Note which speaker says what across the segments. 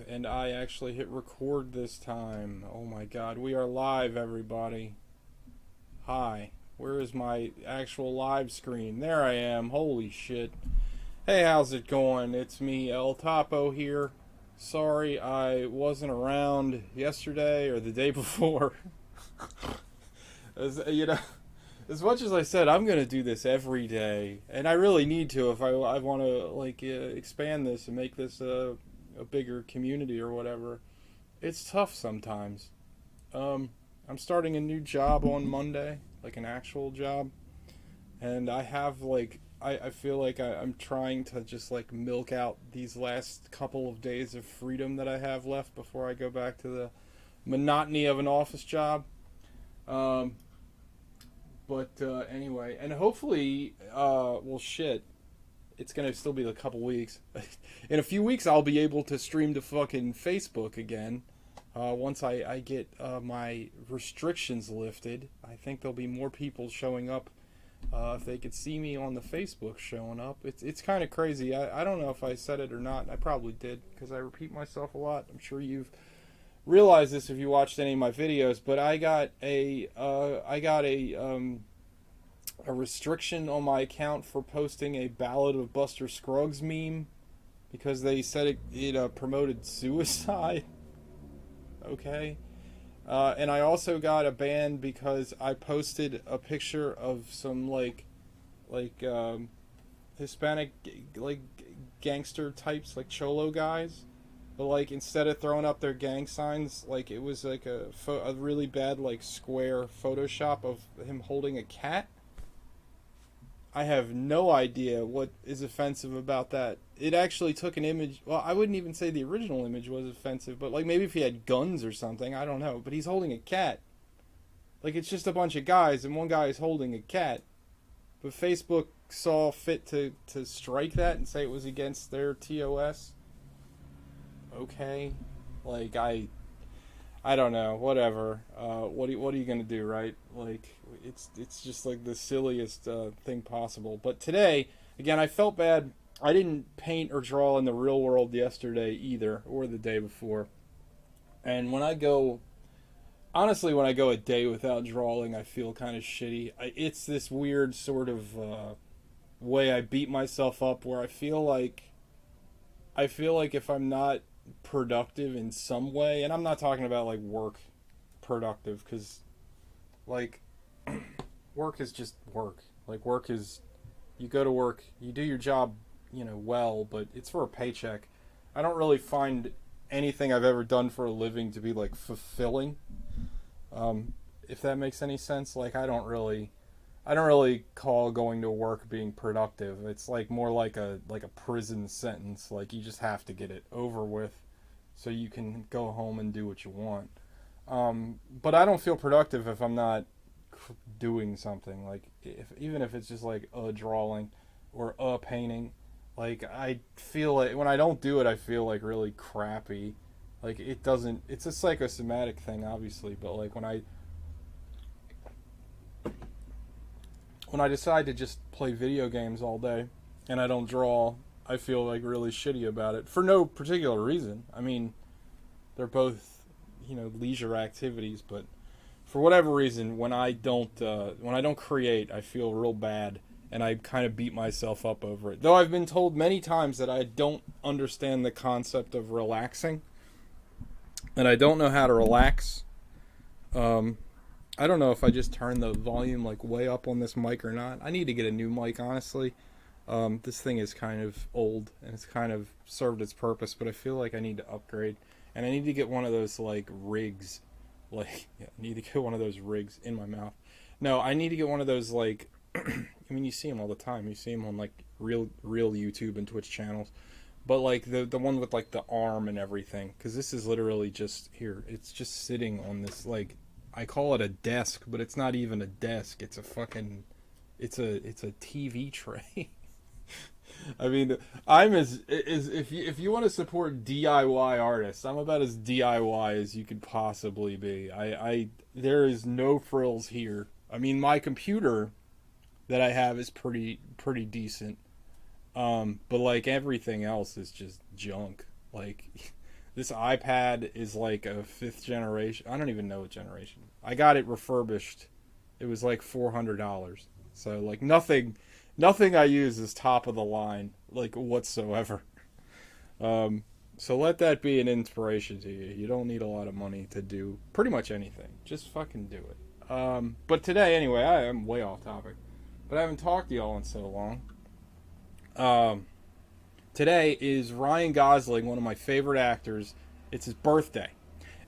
Speaker 1: And I actually hit record this time. Oh my god, we are live, everybody. Hi. Where is my actual live screen? There I am. Holy shit. Hey, how's it going? It's me, El Topo here. Sorry I wasn't around yesterday or the day before. As you know, as much as I said I'm gonna do this every day, and I really need to if I want to expand this and make this a bigger community or whatever. It's tough sometimes. Um, I'm starting a new job on Monday, like an actual job, and I have I feel like I'm trying to just like milk out these last couple of days of freedom that I have left before I go back to the monotony of an office job. Um, but anyway, and hopefully, well, shit, it's gonna still be a couple weeks. In a few weeks, I'll be able to stream to fucking Facebook again. Once I get my restrictions lifted, I think there'll be more people showing up. If they could see me on the Facebook showing up, it's kind of crazy. I don't know if I said it or not. I probably did because I repeat myself a lot. I'm sure you've realized this if you watched any of my videos. But I got a restriction on my account for posting a Ballad of Buster Scruggs meme because they said it promoted suicide. Okay. And I also got a ban because I posted a picture of some like Hispanic like gangster types, like cholo guys, but like instead of throwing up their gang signs, like it was like a really bad like square Photoshop of him holding a cat. I have no idea what is offensive about that. It actually took an image. Well, I wouldn't even say the original image was offensive, but like maybe if he had guns or something, I don't know. But he's holding a cat. Like it's just a bunch of guys, and one guy is holding a cat. But Facebook saw fit to strike that and say it was against their TOS. Okay, like I don't know, whatever. What are you gonna do, right? Like, it's just like the silliest thing possible. But today, again, I felt bad. I didn't paint or draw in the real world yesterday either, or the day before. And honestly, when I go a day without drawing, I feel kind of shitty. It's this weird sort of way I beat myself up, where I feel like if I'm not productive in some way, and I'm not talking about like work productive, because like work is just work. Like work is, you go to work, you do your job, well, but it's for a paycheck. I don't really find anything I've ever done for a living to be like fulfilling. If that makes any sense. Like I don't really call going to work being productive. It's like more like a prison sentence. Like you just have to get it over with so you can go home and do what you want. But I don't feel productive if I'm not doing something. Like even if it's just like a drawing or a painting, like I feel like when I don't do it, I feel like really crappy. Like it doesn't. It's a psychosomatic thing, obviously, but like when I decide to just play video games all day and I don't draw, I feel like really shitty about it for no particular reason. I mean, they're both, leisure activities, but for whatever reason, when I don't create, I feel real bad, and I kind of beat myself up over it. Though I've been told many times that I don't understand the concept of relaxing, and I don't know how to relax. Um, I don't know if I just turned the volume like way up on this mic or not. I need to get a new mic, honestly. This thing is kind of old and it's kind of served its purpose, but I feel like I need to upgrade. And I need to get one of those like rigs. Like, yeah, I need to get one of those rigs in my mouth. No, I need to get one of those like, I mean, you see them all the time. You see them on like real YouTube and Twitch channels. But like the one with like the arm and everything, because this is literally just here. It's just sitting on this like, I call it a desk, but it's not even a desk. It's a fucking, it's a TV tray. I mean, I'm as if you want to support DIY artists, I'm about as DIY as you could possibly be. I there is no frills here. I mean, my computer that I have is pretty decent. But like everything else is just junk. Like This iPad is like a fifth generation. I don't even know what generation. I got it refurbished. It was like $400. So like nothing I use is top of the line like whatsoever. So let that be an inspiration to you. You don't need a lot of money to do pretty much anything. Just fucking do it. But today, anyway, I am way off topic. But I haven't talked to y'all in so long. Today is Ryan Gosling, one of my favorite actors. It's his birthday.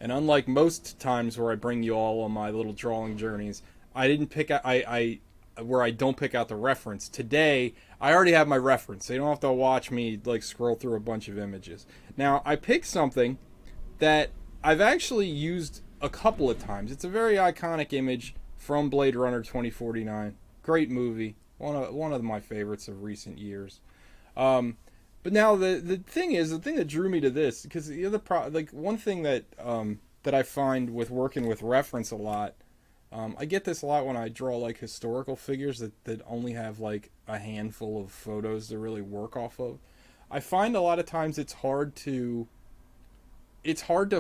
Speaker 1: And unlike most times where I bring you all on my little drawing journeys, I didn't pick out, where I don't pick out the reference. Today, I already have my reference. So you don't have to watch me like scroll through a bunch of images. Now, I picked something that I've actually used a couple of times. It's a very iconic image from Blade Runner 2049. Great movie. One of my favorites of recent years. But now the thing that drew me to this, because the other one thing that that I find with working with reference a lot, I get this a lot when I draw like historical figures that only have like a handful of photos to really work off of. I find a lot of times it's hard to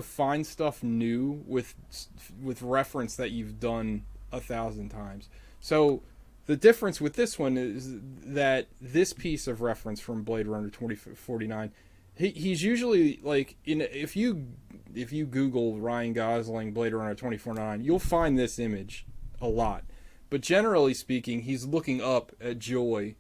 Speaker 1: find stuff new with reference that you've done 1,000 times. So the difference with this one is that this piece of reference from Blade Runner 2049, he's usually like if you Google Ryan Gosling Blade Runner 2049, you'll find this image a lot. But generally speaking, he's looking up at joy.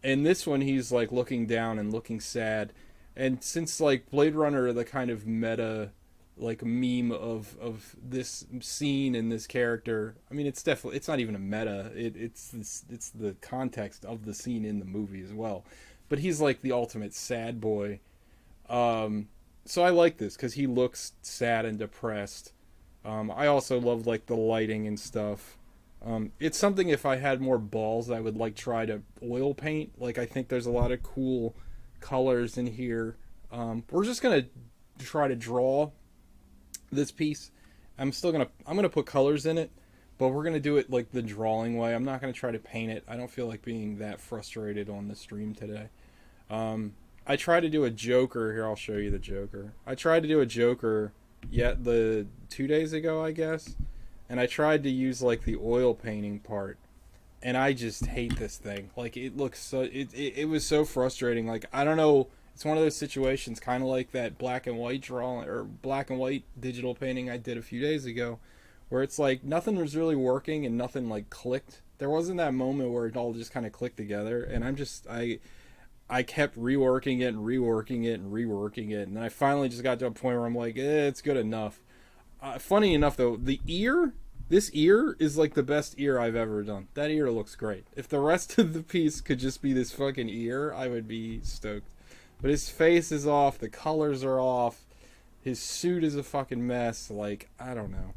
Speaker 1: And this one he's like looking down and looking sad. And since like Blade Runner, the kind of meta like meme of this scene and this character, I mean it's not even a meta. It's the context of the scene in the movie as well. But he's like the ultimate sad boy. So I like this because he looks sad and depressed. I also love like the lighting and stuff. It's something if I had more balls I would like try to oil paint. Like I think there's a lot of cool colors in here. We're just gonna try to draw this piece. I'm gonna put colors in it, but we're gonna do it like the drawing way. I'm not gonna try to paint it. I don't feel like being that frustrated on the stream today. I tried to do a Joker. Here, I'll show you the Joker. I tried to do a Joker the 2 days ago, I guess. And I tried to use like the oil painting part. And I just hate this thing. Like it looks so, it was so frustrating. Like, I don't know. It's one of those situations kind of like that black and white drawing or black and white digital painting I did a few days ago. Where it's like nothing was really working and nothing like clicked. There wasn't that moment where it all just kind of clicked together. And I kept reworking it and reworking it and reworking it. And then I finally just got to a point where I'm like, it's good enough. Funny enough, though, this ear is like the best ear I've ever done. That ear looks great. If the rest of the piece could just be this fucking ear, I would be stoked. But his face is off. The colors are off. His suit is a fucking mess. Like, I don't know.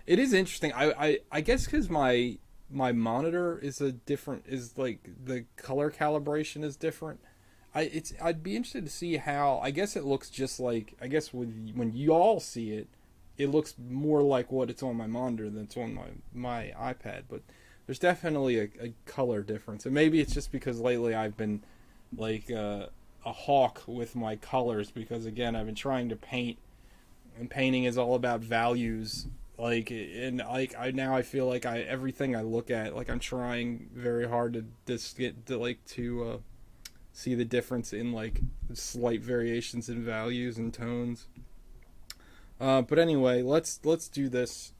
Speaker 1: It is interesting. I guess because my monitor is like the color calibration is different. I'd be interested to see how. I guess it looks just like, I guess when you all see it, it looks more like what it's on my monitor than it's on my iPad. But there's definitely a color difference, and maybe it's just because lately I've been like a hawk with my colors, because again I've been trying to paint, and painting is all about values. Like, and like I feel like everything I look at, like I'm trying very hard to just get to see the difference in like slight variations in values and tones. But anyway, let's do this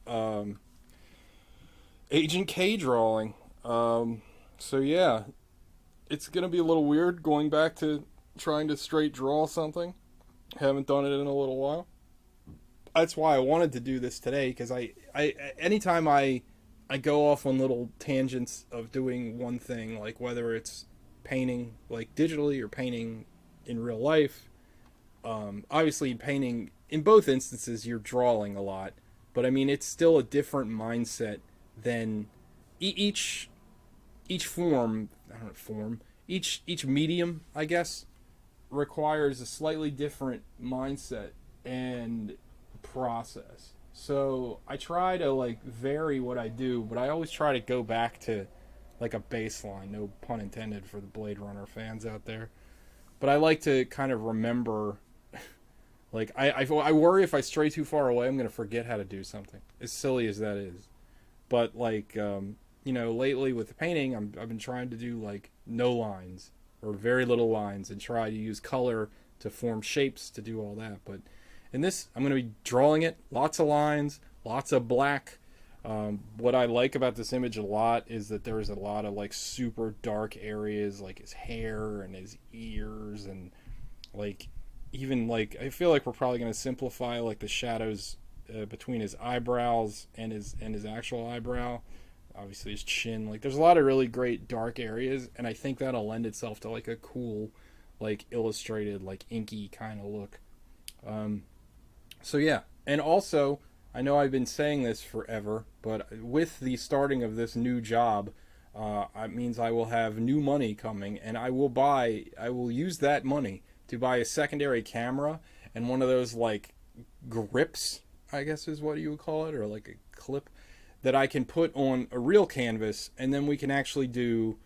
Speaker 1: Agent K drawing. So yeah, it's gonna be a little weird going back to trying to straight draw something. Haven't done it in a little while. That's why I wanted to do this today, because I anytime I go off on little tangents of doing one thing, like whether it's painting like digitally or painting in real life. Obviously painting, in both instances you're drawing a lot, but I mean it's still a different mindset than each form. I don't know, each medium, I guess, requires a slightly different mindset and process. So I try to like vary what I do, but I always try to go back to like a baseline, no pun intended for the Blade Runner fans out there. But I like to kind of remember Like, I worry if I stray too far away, I'm going to forget how to do something, as silly as that is. But, like, lately with the painting, I've been trying to do, like, no lines or very little lines and try to use color to form shapes to do all that. But in this, I'm going to be drawing it, lots of lines, lots of black. What I like about this image a lot is that there's a lot of, like, super dark areas, like his hair and his ears, and, like, even, like, I feel like we're probably going to simplify, like, the shadows between his eyebrows and his actual eyebrow. Obviously his chin. Like, there's a lot of really great dark areas, and I think that'll lend itself to, like, a cool, like, illustrated, like, inky kind of look. So yeah. And also, I know I've been saying this forever, but with the starting of this new job, it means I will have new money coming, and I will use that money to buy a secondary camera and one of those, like, grips, I guess is what you would call it, or like a clip that I can put on a real canvas, and then we can actually do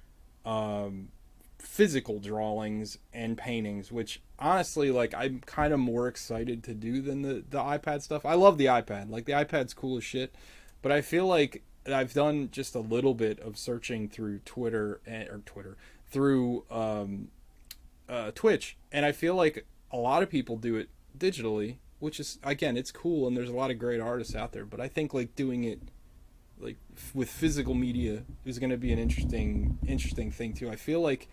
Speaker 1: physical drawings and paintings, which honestly, like, I'm kind of more excited to do than the iPad stuff. I love the iPad. Like, the iPad's cool as shit, but I feel like I've done just a little bit of searching through through Twitch, and I feel like a lot of people do it digitally, which is, again, it's cool, and there's a lot of great artists out there, but I think, like, doing it, like, with physical media is going to be an interesting thing too. I feel like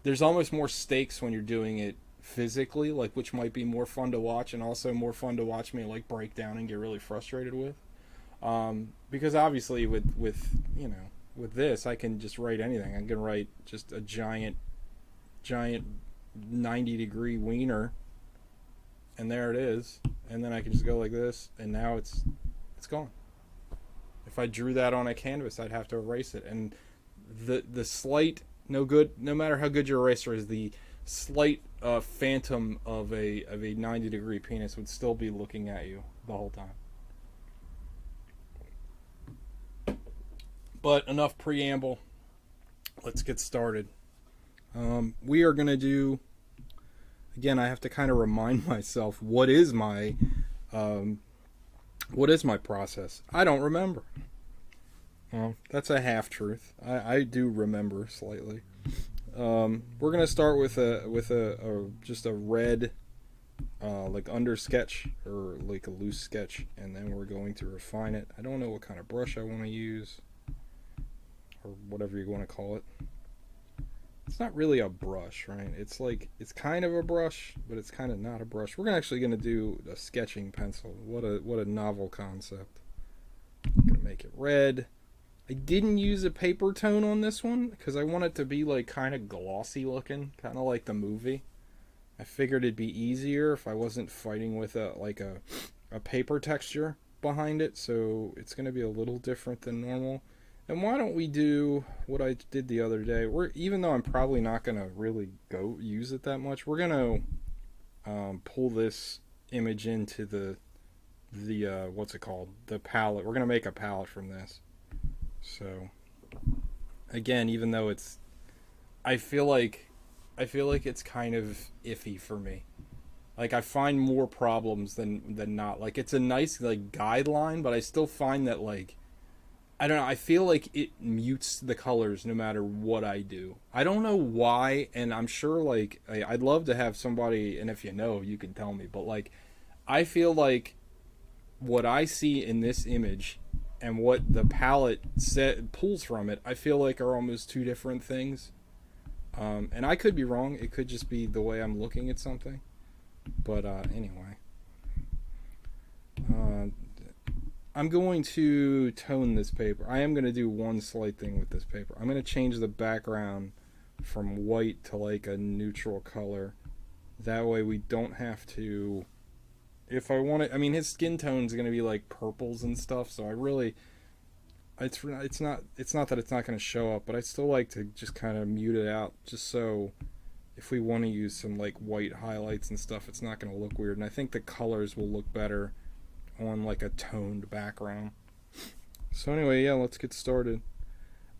Speaker 1: there's almost more stakes when you're doing it physically, like, which might be more fun to watch, and also more fun to watch me, like, break down and get really frustrated with, because obviously with this, I can just write anything. I can write just a giant 90-degree wiener, and there it is, and then I can just go like this, and now it's gone. If I drew that on a canvas, I'd have to erase it, and the slight, no matter how good your eraser is, the slight phantom of a 90-degree penis would still be looking at you the whole time. But enough preamble. Let's get started. We are going to do, again, I have to kind of remind myself, what is my process? I don't remember. Well, that's a half truth. I do remember slightly. We're going to start with just a red like under sketch, or like a loose sketch, and then we're going to refine it. I don't know what kind of brush I want to use, or whatever you want to call it. It's not really a brush, right? It's like, it's kind of a brush, but it's kind of not a brush. We're actually going to do a sketching pencil. What a novel concept. I'm going to make it red. I didn't use a paper tone on this one because I want it to be, like, kind of glossy looking, kind of like the movie. I figured it'd be easier if I wasn't fighting with a paper texture behind it, so it's going to be a little different than normal. And why don't we do what I did the other day? Even though I'm probably not going to really go use it that much, we're going to pull this image into the what's it called? The palette. We're going to make a palette from this. So, again, even though I feel like it's kind of iffy for me. Like, I find more problems than not. Like, it's a nice, like, guideline, but I still find that, like, I don't know, I feel like it mutes the colors no matter what I do. I don't know why, and I'm sure, like, I'd love to have somebody, and if you know, you can tell me, but, like, I feel like what I see in this image and what the palette pulls from it, I feel like are almost two different things. And I could be wrong. It could just be the way I'm looking at something. But anyway. I'm going to tone this paper. I am going to do one slight thing with this paper. I'm going to change the background from white to, like, a neutral color. That way we don't have to... If I want it... I mean, his skin tone's going to be, like, purples and stuff, so I really... It's not that it's not going to show up, but I still like to just kind of mute it out, just so if we want to use some, like, white highlights and stuff, it's not going to look weird. And I think the colors will look better on, like, a toned background. So anyway, yeah, let's get started.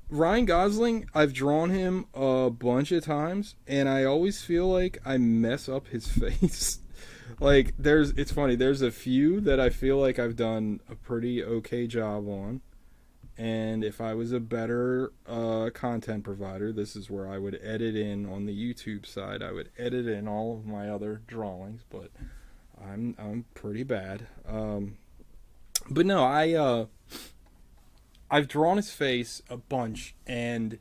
Speaker 1: Ryan Gosling, I've drawn him a bunch of times, and I always feel like I mess up his face. Like, it's funny. There's a few that I feel like I've done a pretty okay job on, and if I was a better content provider, this is where I would edit in on the YouTube side. I would edit in all of my other drawings, but I'm pretty bad. But no, I've drawn his face a bunch, and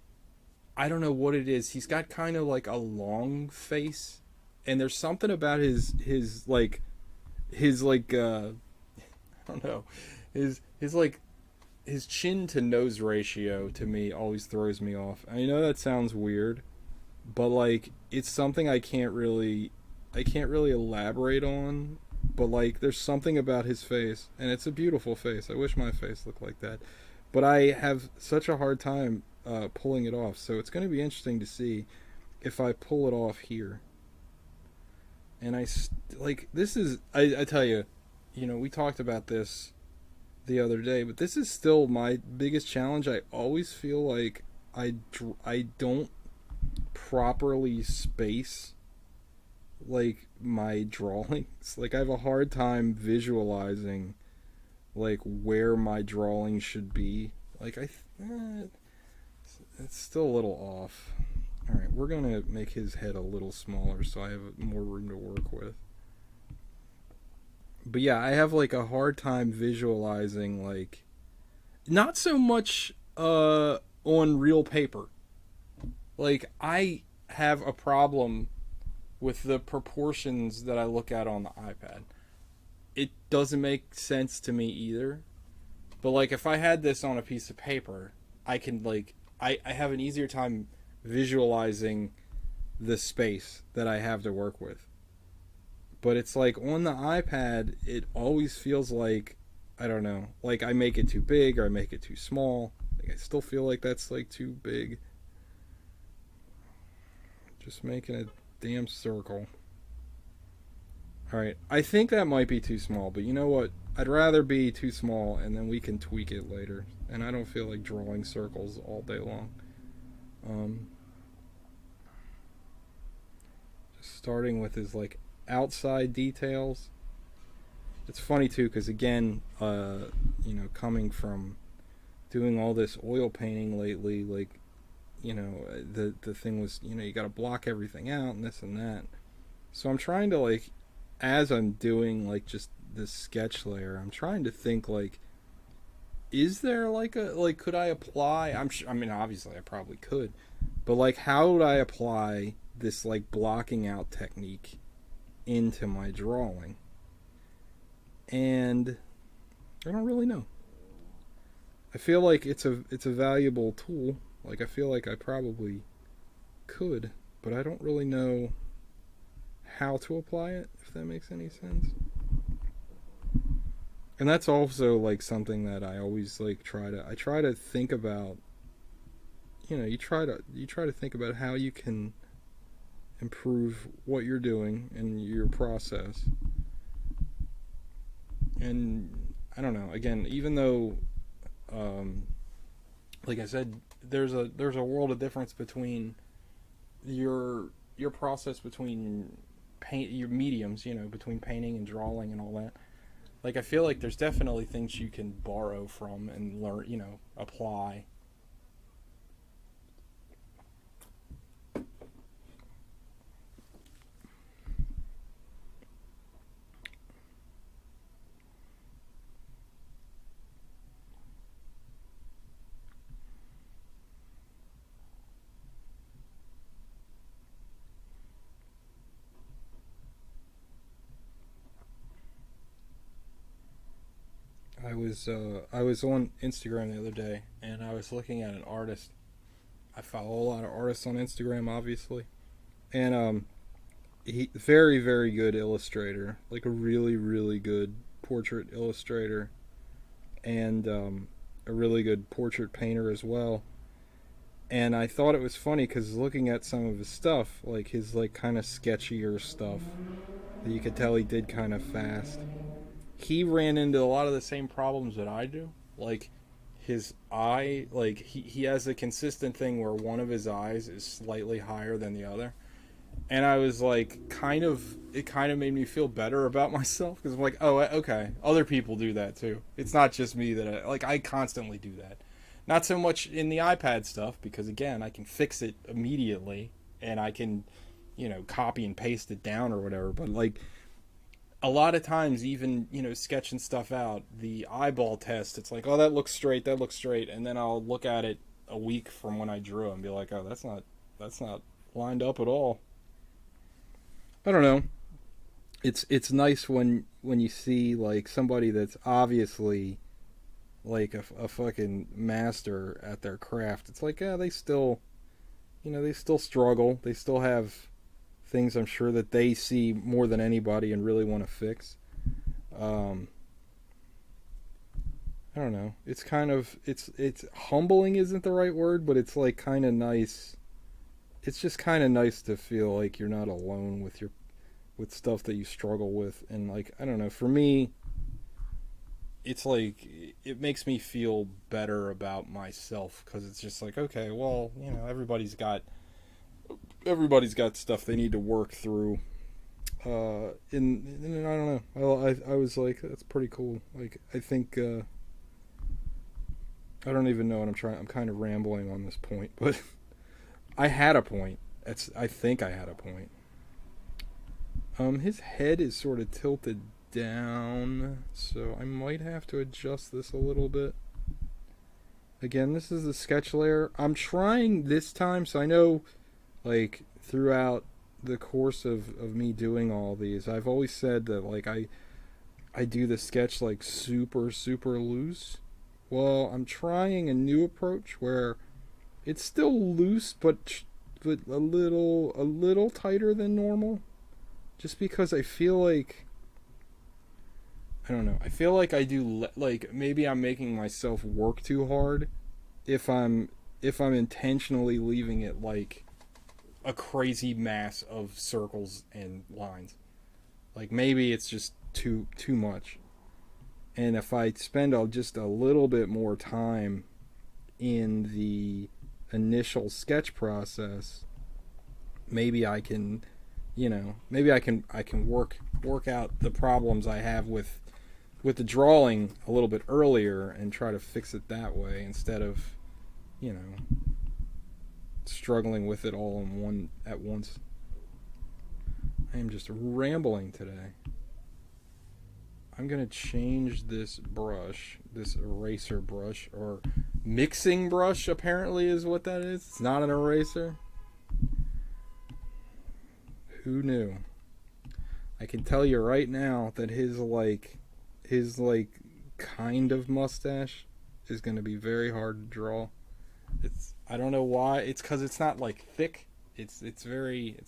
Speaker 1: I don't know what it is. He's got kind of like a long face, and there's something about his I don't know, his like his chin to nose ratio to me always throws me off. I know that sounds weird, but like it's something I can't really elaborate on, but like there's something about his face, and it's a beautiful face. I wish my face looked like that, but I have such a hard time pulling it off. So it's going to be interesting to see if I pull it off here. And like this is I tell you, you know, we talked about this the other day, but this is still my biggest challenge. I always feel like I don't properly space like my drawings. Like I have a hard time visualizing like where my drawing should be. Like it's still a little off. All right, we're gonna make his head a little smaller so I have more room to work with. But yeah, I have like a hard time visualizing like not so much on real paper. Like I have a problem with the proportions that I look at on the iPad. It doesn't make sense to me either. But like if I had this on a piece of paper, I can like I have an easier time visualizing the space that I have to work with. But it's like on the iPad, it always feels like I don't know, like I make it too big or I make it too small. Like I still feel like that's like too big. Just making a damn circle. Alright, I think that might be too small, but you know what? I'd rather be too small and then we can tweak it later. And I don't feel like drawing circles all day long. Just starting with his like outside details. It's funny too, because again, you know, coming from doing all this oil painting lately, like, you know, the thing was, you know, you got to block everything out and this and that. So I'm trying to like, as I'm doing like just this sketch layer, I'm trying to think like, is there like a like could I apply? I mean, obviously I probably could, but like, how would I apply this like blocking out technique into my drawing? And I don't really know. I feel like it's a valuable tool. Like I feel like I probably could, but I don't really know how to apply it, if that makes any sense. And that's also like something that I always like I try to think about, you know, you try to think about how you can improve what you're doing and your process. And I don't know, again, even though like I said, there's a world of difference between your process between paint your mediums, you know, between painting and drawing and all that. Like I feel like there's definitely things you can borrow from and learn, you know, apply. I was on Instagram the other day and I was looking at an artist. I follow a lot of artists on Instagram, obviously, and he very very good illustrator, like a really really good portrait illustrator, and a really good portrait painter as well. And I thought it was funny because looking at some of his stuff, like his like kind of sketchier stuff that you could tell he did kind of fast, he ran into a lot of the same problems that I do. Like his eye, like he has a consistent thing where one of his eyes is slightly higher than the other. And I was like, it kind of made me feel better about myself because I'm like, oh, okay, other people do that too. It's not just me that I constantly do that. Not so much in the iPad stuff because again, I can fix it immediately and I can, copy and paste it down or whatever. But like a lot of times, even sketching stuff out, the eyeball test, it's like, oh, that looks straight, and then I'll look at it a week from when I drew it and be like, oh, that's not lined up at all. I don't know. It's nice when you see like somebody that's obviously like a fucking master at their craft. It's like, yeah, they still struggle. They still have things I'm sure that they see more than anybody and really want to fix. Um, I don't know. It's kind of it's humbling isn't the right word, but it's like kind of nice. It's just kind of nice to feel like you're not alone with stuff that you struggle with, and like I don't know. For me, it's like it makes me feel better about myself because it's just like, okay, well, everybody's got stuff they need to work through. And I don't know. I was like, that's pretty cool. Like, I think, I don't even know what I'm kind of rambling on this point, but I had a point. I think I had a point. His head is sort of tilted down, so I might have to adjust this a little bit. Again, this is the sketch layer. I'm trying this time, so I know, like, throughout the course of me doing all these, I've always said that, like, I do the sketch, like, super, super loose. Well, I'm trying a new approach where it's still loose, but a little tighter than normal. Just because I feel like, I don't know. I feel like I do like maybe I'm making myself work too hard if I'm intentionally leaving it like a crazy mass of circles and lines. Like maybe it's just too much. And if I spend just a little bit more time in the initial sketch process, maybe I can, maybe I can work out the problems I have with the drawing a little bit earlier and try to fix it that way instead of, you know, struggling with it all in one at once. I am just rambling today. I'm going to change this brush, this eraser brush, or mixing brush apparently is what that is. It's not an eraser. Who knew? I can tell you right now that his kind of mustache is going to be very hard to draw. I don't know why. It's cuz it's not like thick. It's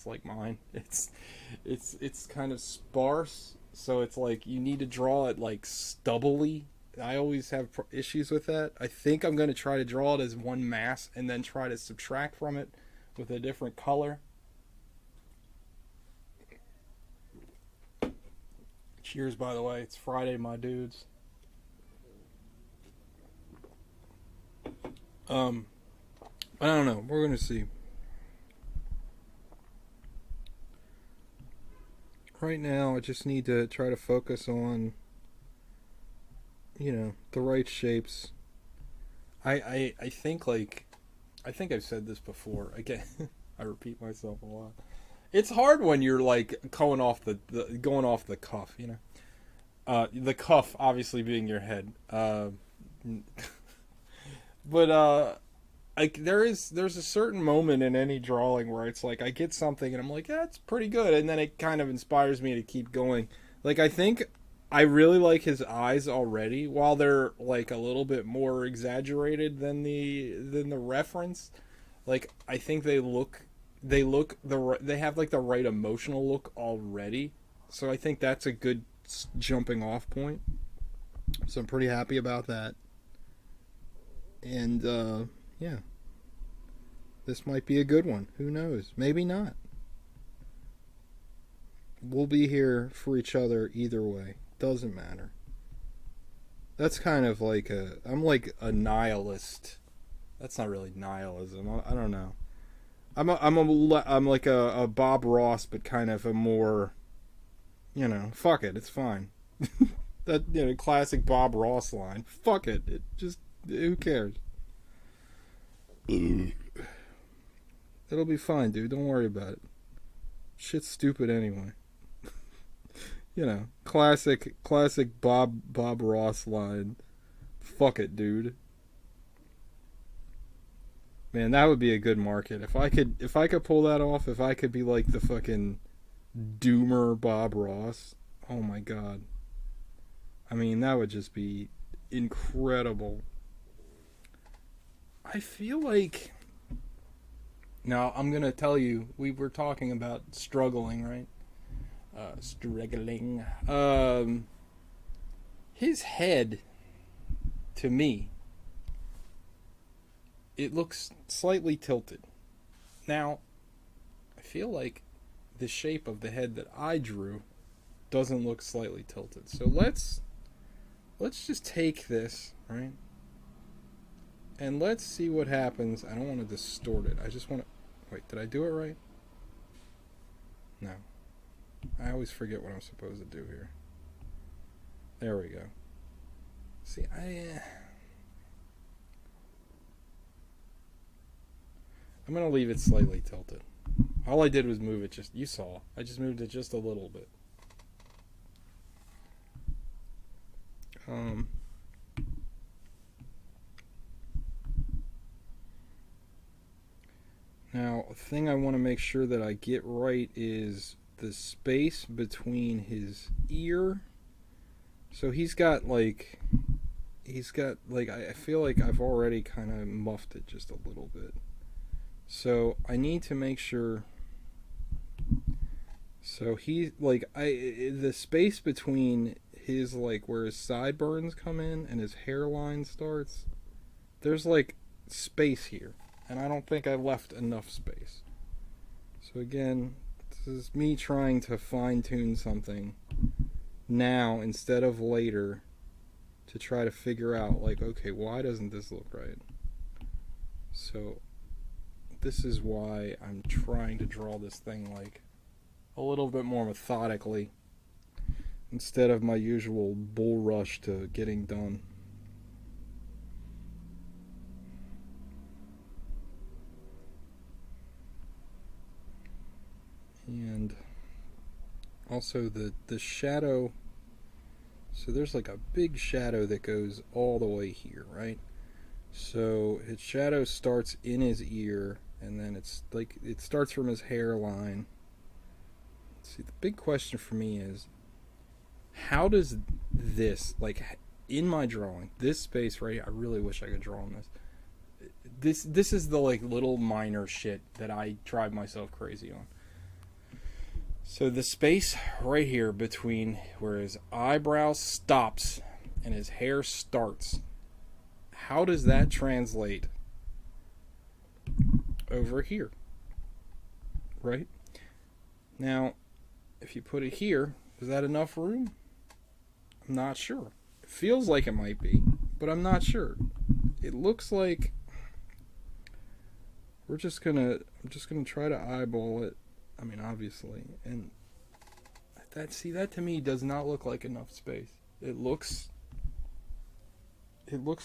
Speaker 1: like mine. It's kind of sparse. So it's like you need to draw it like stubbly. I always have issues with that. I think I'm going to try to draw it as one mass and then try to subtract from it with a different color. Cheers, by the way. It's Friday, my dudes. I don't know. We're going to see. Right now, I just need to try to focus on, the right shapes. I think, I think I've said this before. Again, I repeat myself a lot. It's hard when you're, like, going off the cuff, the cuff, obviously, being your head. But, like there's a certain moment in any drawing where it's like I get something and I'm like, yeah, it's pretty good, and then it kind of inspires me to keep going. Like I think I really like his eyes already, while they're like a little bit more exaggerated than the reference. Like I think they have like the right emotional look already, so I think that's a good jumping off point. So I'm pretty happy about that, and yeah. This might be a good one. Who knows? Maybe not. We'll be here for each other either way. Doesn't matter. That's kind of like I'm like a nihilist. That's not really nihilism. I don't know. I'm like a Bob Ross, but kind of a more, fuck it, it's fine. That, classic Bob Ross line. Fuck it, who cares? It'll be fine, dude. Don't worry about it. Shit's stupid anyway. Classic Bob Ross line. Fuck it, dude. Man, that would be a good market. If I could pull that off, if I could be like the fucking doomer Bob Ross, oh my god. I mean, that would just be incredible. I feel like, now I'm gonna tell you, we were talking about struggling, right? Struggling. His head, to me, it looks slightly tilted. Now, I feel like the shape of the head that I drew doesn't look slightly tilted. So let's just take this, right? And let's see what happens. I don't want to distort it. I just want to... Wait, did I do it right? No. I always forget what I'm supposed to do here. There we go. See, I'm going to leave it slightly tilted. All I did was move it just... You saw. I just moved it just a little bit. Now, the thing I want to make sure that I get right is the space between his ear. So I feel like I've already kind of muffed it just a little bit. So I need to make sure. So the space between his, where his sideburns come in and his hairline starts, there's space here. And I don't think I left enough space. So again, this is me trying to fine-tune something now instead of later to try to figure out, okay, why doesn't this look right? So this is why I'm trying to draw this thing, a little bit more methodically instead of my usual bull rush to getting done. And also the shadow, so there's a big shadow that goes all the way here, right? So his shadow starts in his ear, and then it starts from his hairline. Let's see, the big question for me is, how does this, in my drawing, this space right here, I really wish I could draw on this. This is the little minor shit that I drive myself crazy on. So the space right here between where his eyebrow stops and his hair starts, how does that translate over here? Right? Now, if you put it here, is that enough room? I'm not sure. It feels like it might be, but I'm not sure. It looks like I'm just gonna try to eyeball it. I mean, obviously, and that to me does not look like enough space. It looks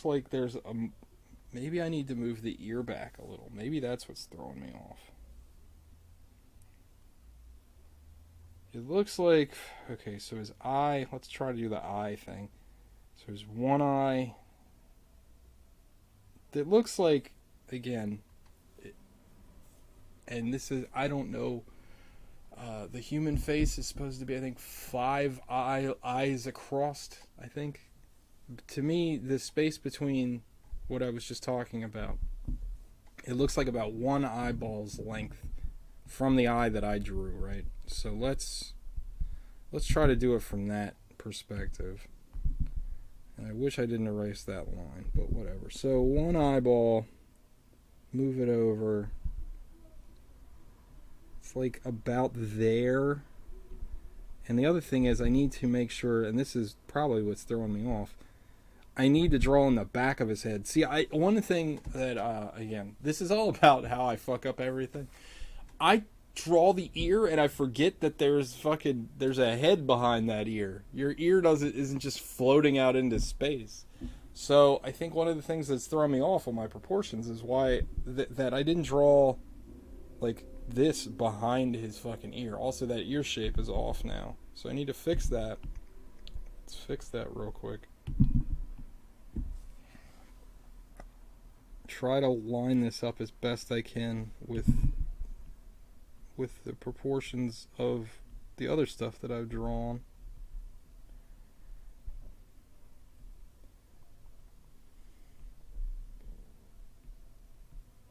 Speaker 1: like there's maybe I need to move the ear back a little. Maybe that's what's throwing me off. It looks like, okay, so his eye, let's try to do the eye thing. So there's one eye that looks like, again, and this is, I don't know. The human face is supposed to be, I think, 5 eyes across, I think. To me, the space between what I was just talking about, it looks like about 1 eyeball's length from the eye that I drew, right? So let's try to do it from that perspective. And I wish I didn't erase that line, but whatever. So 1 eyeball, move it over. It's about there. And the other thing is I need to make sure, and this is probably what's throwing me off, I need to draw in the back of his head. See, one thing that again, this is all about how I fuck up everything. I draw the ear and I forget that there's a head behind that ear. Your ear isn't just floating out into space. So I think one of the things that's throwing me off on my proportions is why that I didn't draw like this behind his fucking ear. Also, that ear shape is off now, so I need to fix that. Let's fix that real quick. Try to line this up as best I can with the proportions of the other stuff that I've drawn.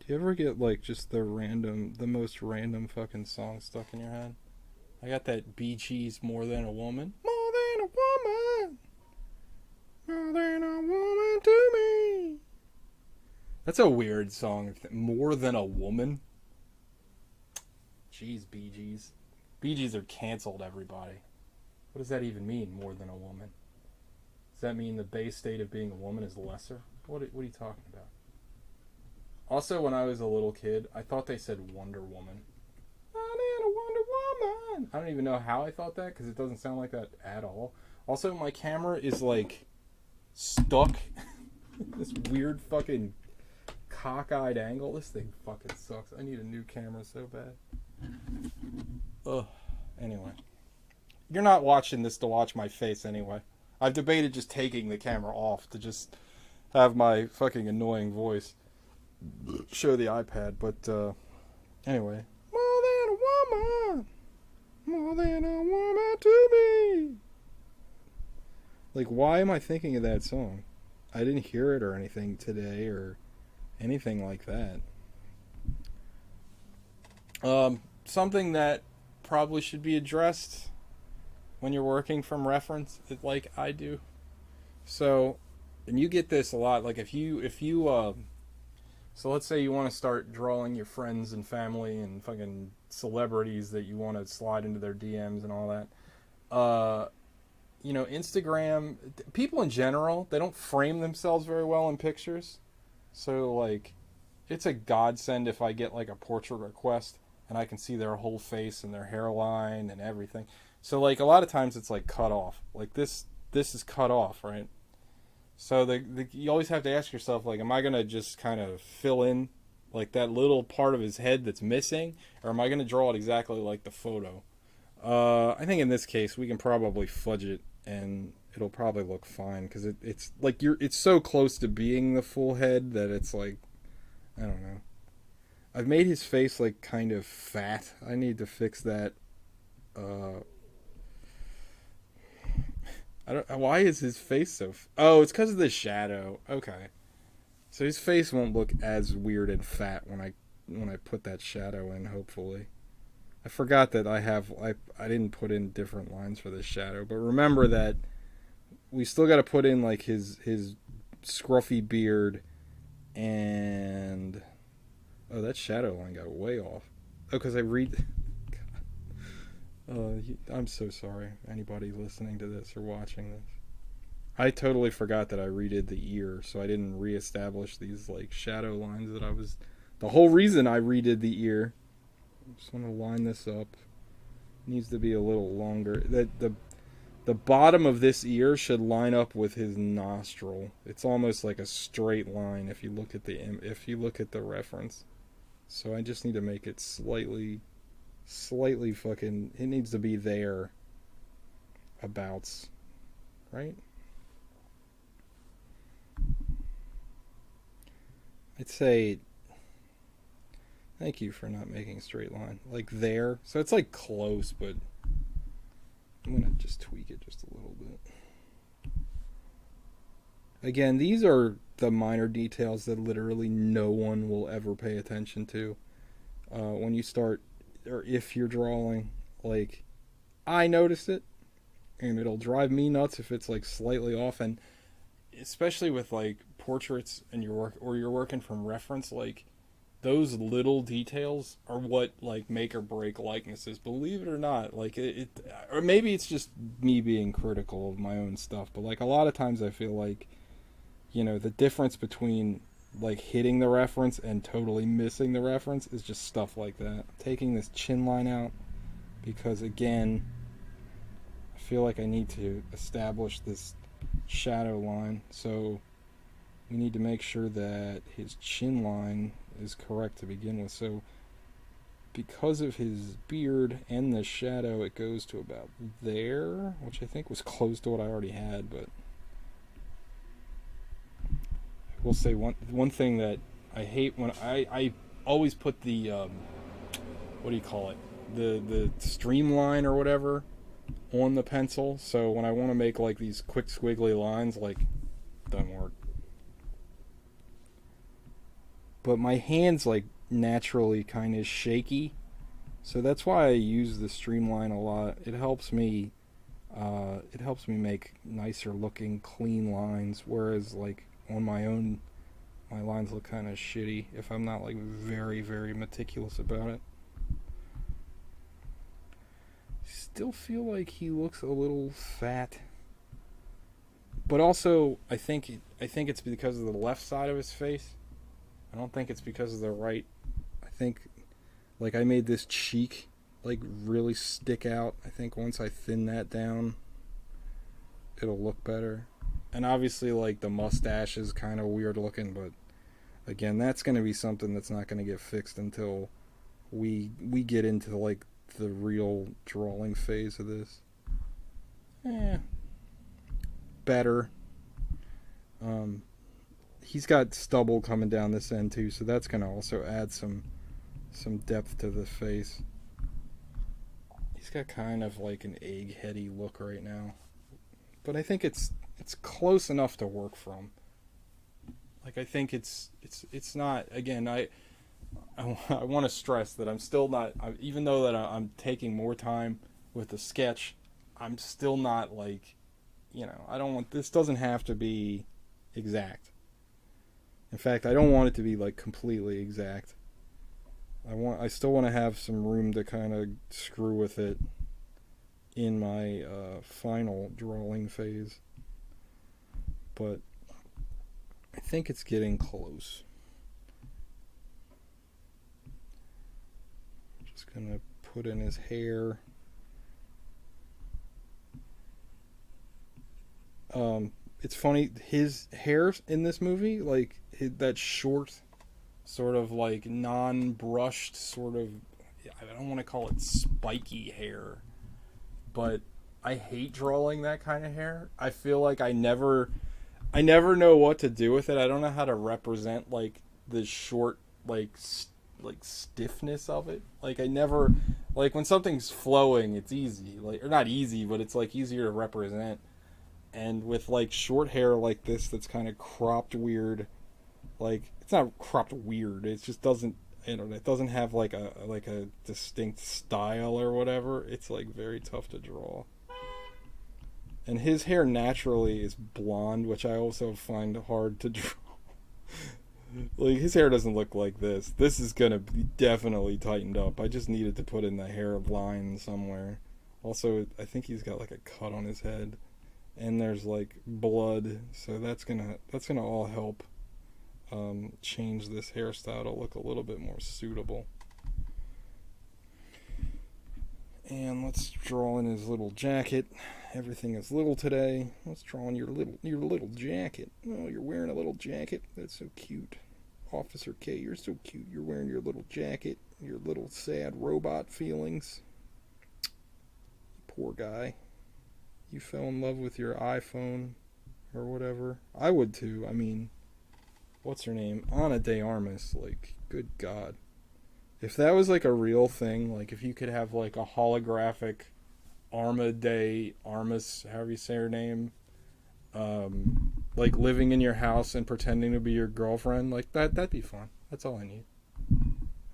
Speaker 1: Do you ever get like just the most random fucking song stuck in your head? I got that Bee Gees More Than a Woman. More than a woman. More than a woman to me. That's a weird song. More Than a Woman? Jeez, Bee Gees. Bee Gees are canceled, everybody. What does that even mean, more than a woman? Does that mean the base state of being a woman is lesser? What are you talking about? Also, when I was a little kid, I thought they said Wonder Woman. I need a Wonder Woman. I don't even know how I thought that, because it doesn't sound like that at all. Also, my camera is like stuck this weird fucking cockeyed angle. This thing fucking sucks. I need a new camera so bad. Ugh. Anyway, you're not watching this to watch my face anyway. I've debated just taking the camera off to just have my fucking annoying voice show the iPad, but anyway. More than a woman, more than a woman to me. Like, why am I thinking of that song? I didn't hear it or anything today or anything like that. Something that probably should be addressed when you're working from reference, like I do. So, and you get this a lot. Like if you so let's say you want to start drawing your friends and family and fucking celebrities that you want to slide into their DMs and all that. You know, Instagram, people in general, they don't frame themselves very well in pictures. So, like, it's a godsend if I get, like, a portrait request and I can see their whole face and their hairline and everything. So, like, a lot of times it's, like, cut off. Like, this is cut off, right? So, you always have to ask yourself, like, am I going to just kind of fill in, like, that little part of his head that's missing? Or am I going to draw it exactly like the photo? I think in this case we can probably fudge it and it'll probably look fine because it's like it's so close to being the full head that it's like, I don't know. I've made his face like kind of fat. I need to fix that. Why is his face so oh, it's because of the shadow. Okay, so his face won't look as weird and fat when I put that shadow in, hopefully. I forgot that I didn't put in different lines for this shadow, but remember that we still got to put in like his scruffy beard and oh, that shadow line got way off. Oh, because I read. I'm so sorry, anybody listening to this or watching this. I totally forgot that I redid the ear, so I didn't reestablish these like shadow lines that I was. The whole reason I redid the ear. Just want to line this up. It needs to be a little longer. The bottom of this ear should line up with his nostril. It's almost like a straight line if you look at the reference. So I just need to make it slightly fucking. It needs to be there. Abouts, right? I'd say. Thank you for not making a straight line. Like there. So it's like close, but I'm going to just tweak it just a little bit. Again, these are the minor details that literally no one will ever pay attention to. When you start, or if you're drawing, like, I noticed it, and it'll drive me nuts if it's like slightly off, and especially with like portraits and you're working from reference, like, those little details are what like make or break likenesses. Believe it or not, like or maybe it's just me being critical of my own stuff. But like a lot of times, I feel like the difference between like hitting the reference and totally missing the reference is just stuff like that. Taking this chin line out because, again, I feel like I need to establish this shadow line. So we need to make sure that his chin line is correct to begin with. So because of his beard and the shadow, it goes to about there, which I think was close to what I already had, but I will say one thing that I hate when I always put the what do you call it, the streamline or whatever on the pencil, so when I want to make like these quick squiggly lines, like, doesn't work. But my hands like naturally kind of shaky, so that's why I use the streamline a lot. It helps me make nicer looking clean lines, whereas like on my own my lines look kind of shitty if I'm not like very, very meticulous about it. Still feel like he looks a little fat, but also I think it's because of the left side of his face. I don't think it's because of the right. I think like I made this cheek like really stick out. I think once I thin that down, it'll look better. And obviously like the mustache is kind of weird looking, but again, that's going to be something that's not going to get fixed until we get into like the real drawing phase of this. Better. He's got stubble coming down this end too, so that's going to also add some depth to the face. He's got kind of like an eggheady look right now, but I think it's close enough to work from. Like I think it's not. Again, I want to stress that I'm still not. Even though that I'm taking more time with the sketch, I'm still not like, I don't want. This doesn't have to be exact. In fact, I don't want it to be like completely exact. I still want to have some room to kind of screw with it in my final drawing phase. But I think it's getting close. Just gonna put in his hair. It's funny, his hair in this movie, like that short, sort of like non-brushed, sort of, I don't want to call it spiky hair, but I hate drawing that kind of hair. I feel like I never know what to do with it. I don't know how to represent like the short, like stiffness of it. Like I never, like when something's flowing, it's easy, like, or not easy, but it's like easier to represent. And with like short hair like this that's kind of cropped weird, like it's not cropped weird, it just doesn't, it doesn't have like a distinct style or whatever. It's like very tough to draw. And his hair naturally is blonde, which I also find hard to draw. Like his hair doesn't look like this. This is gonna be definitely tightened up. I just needed to put in the hair line somewhere. Also, I think he's got like a cut on his head. And there's like blood, so that's gonna all help change this hairstyle to look a little bit more suitable. And let's draw in his little jacket. Everything is little today. Let's draw in your little jacket. Oh, you're wearing a little jacket. That's so cute. Officer K, you're so cute. You're wearing your little jacket. Your little sad robot feelings. Poor guy. You fell in love with your iPhone or whatever. I would too. I mean, what's her name? Ana de Armas. Like, good God. If that was like a real thing, like if you could have like a holographic Arma de Armas, however you say her name, like living in your house and pretending to be your girlfriend, like that'd be fun. That's all I need.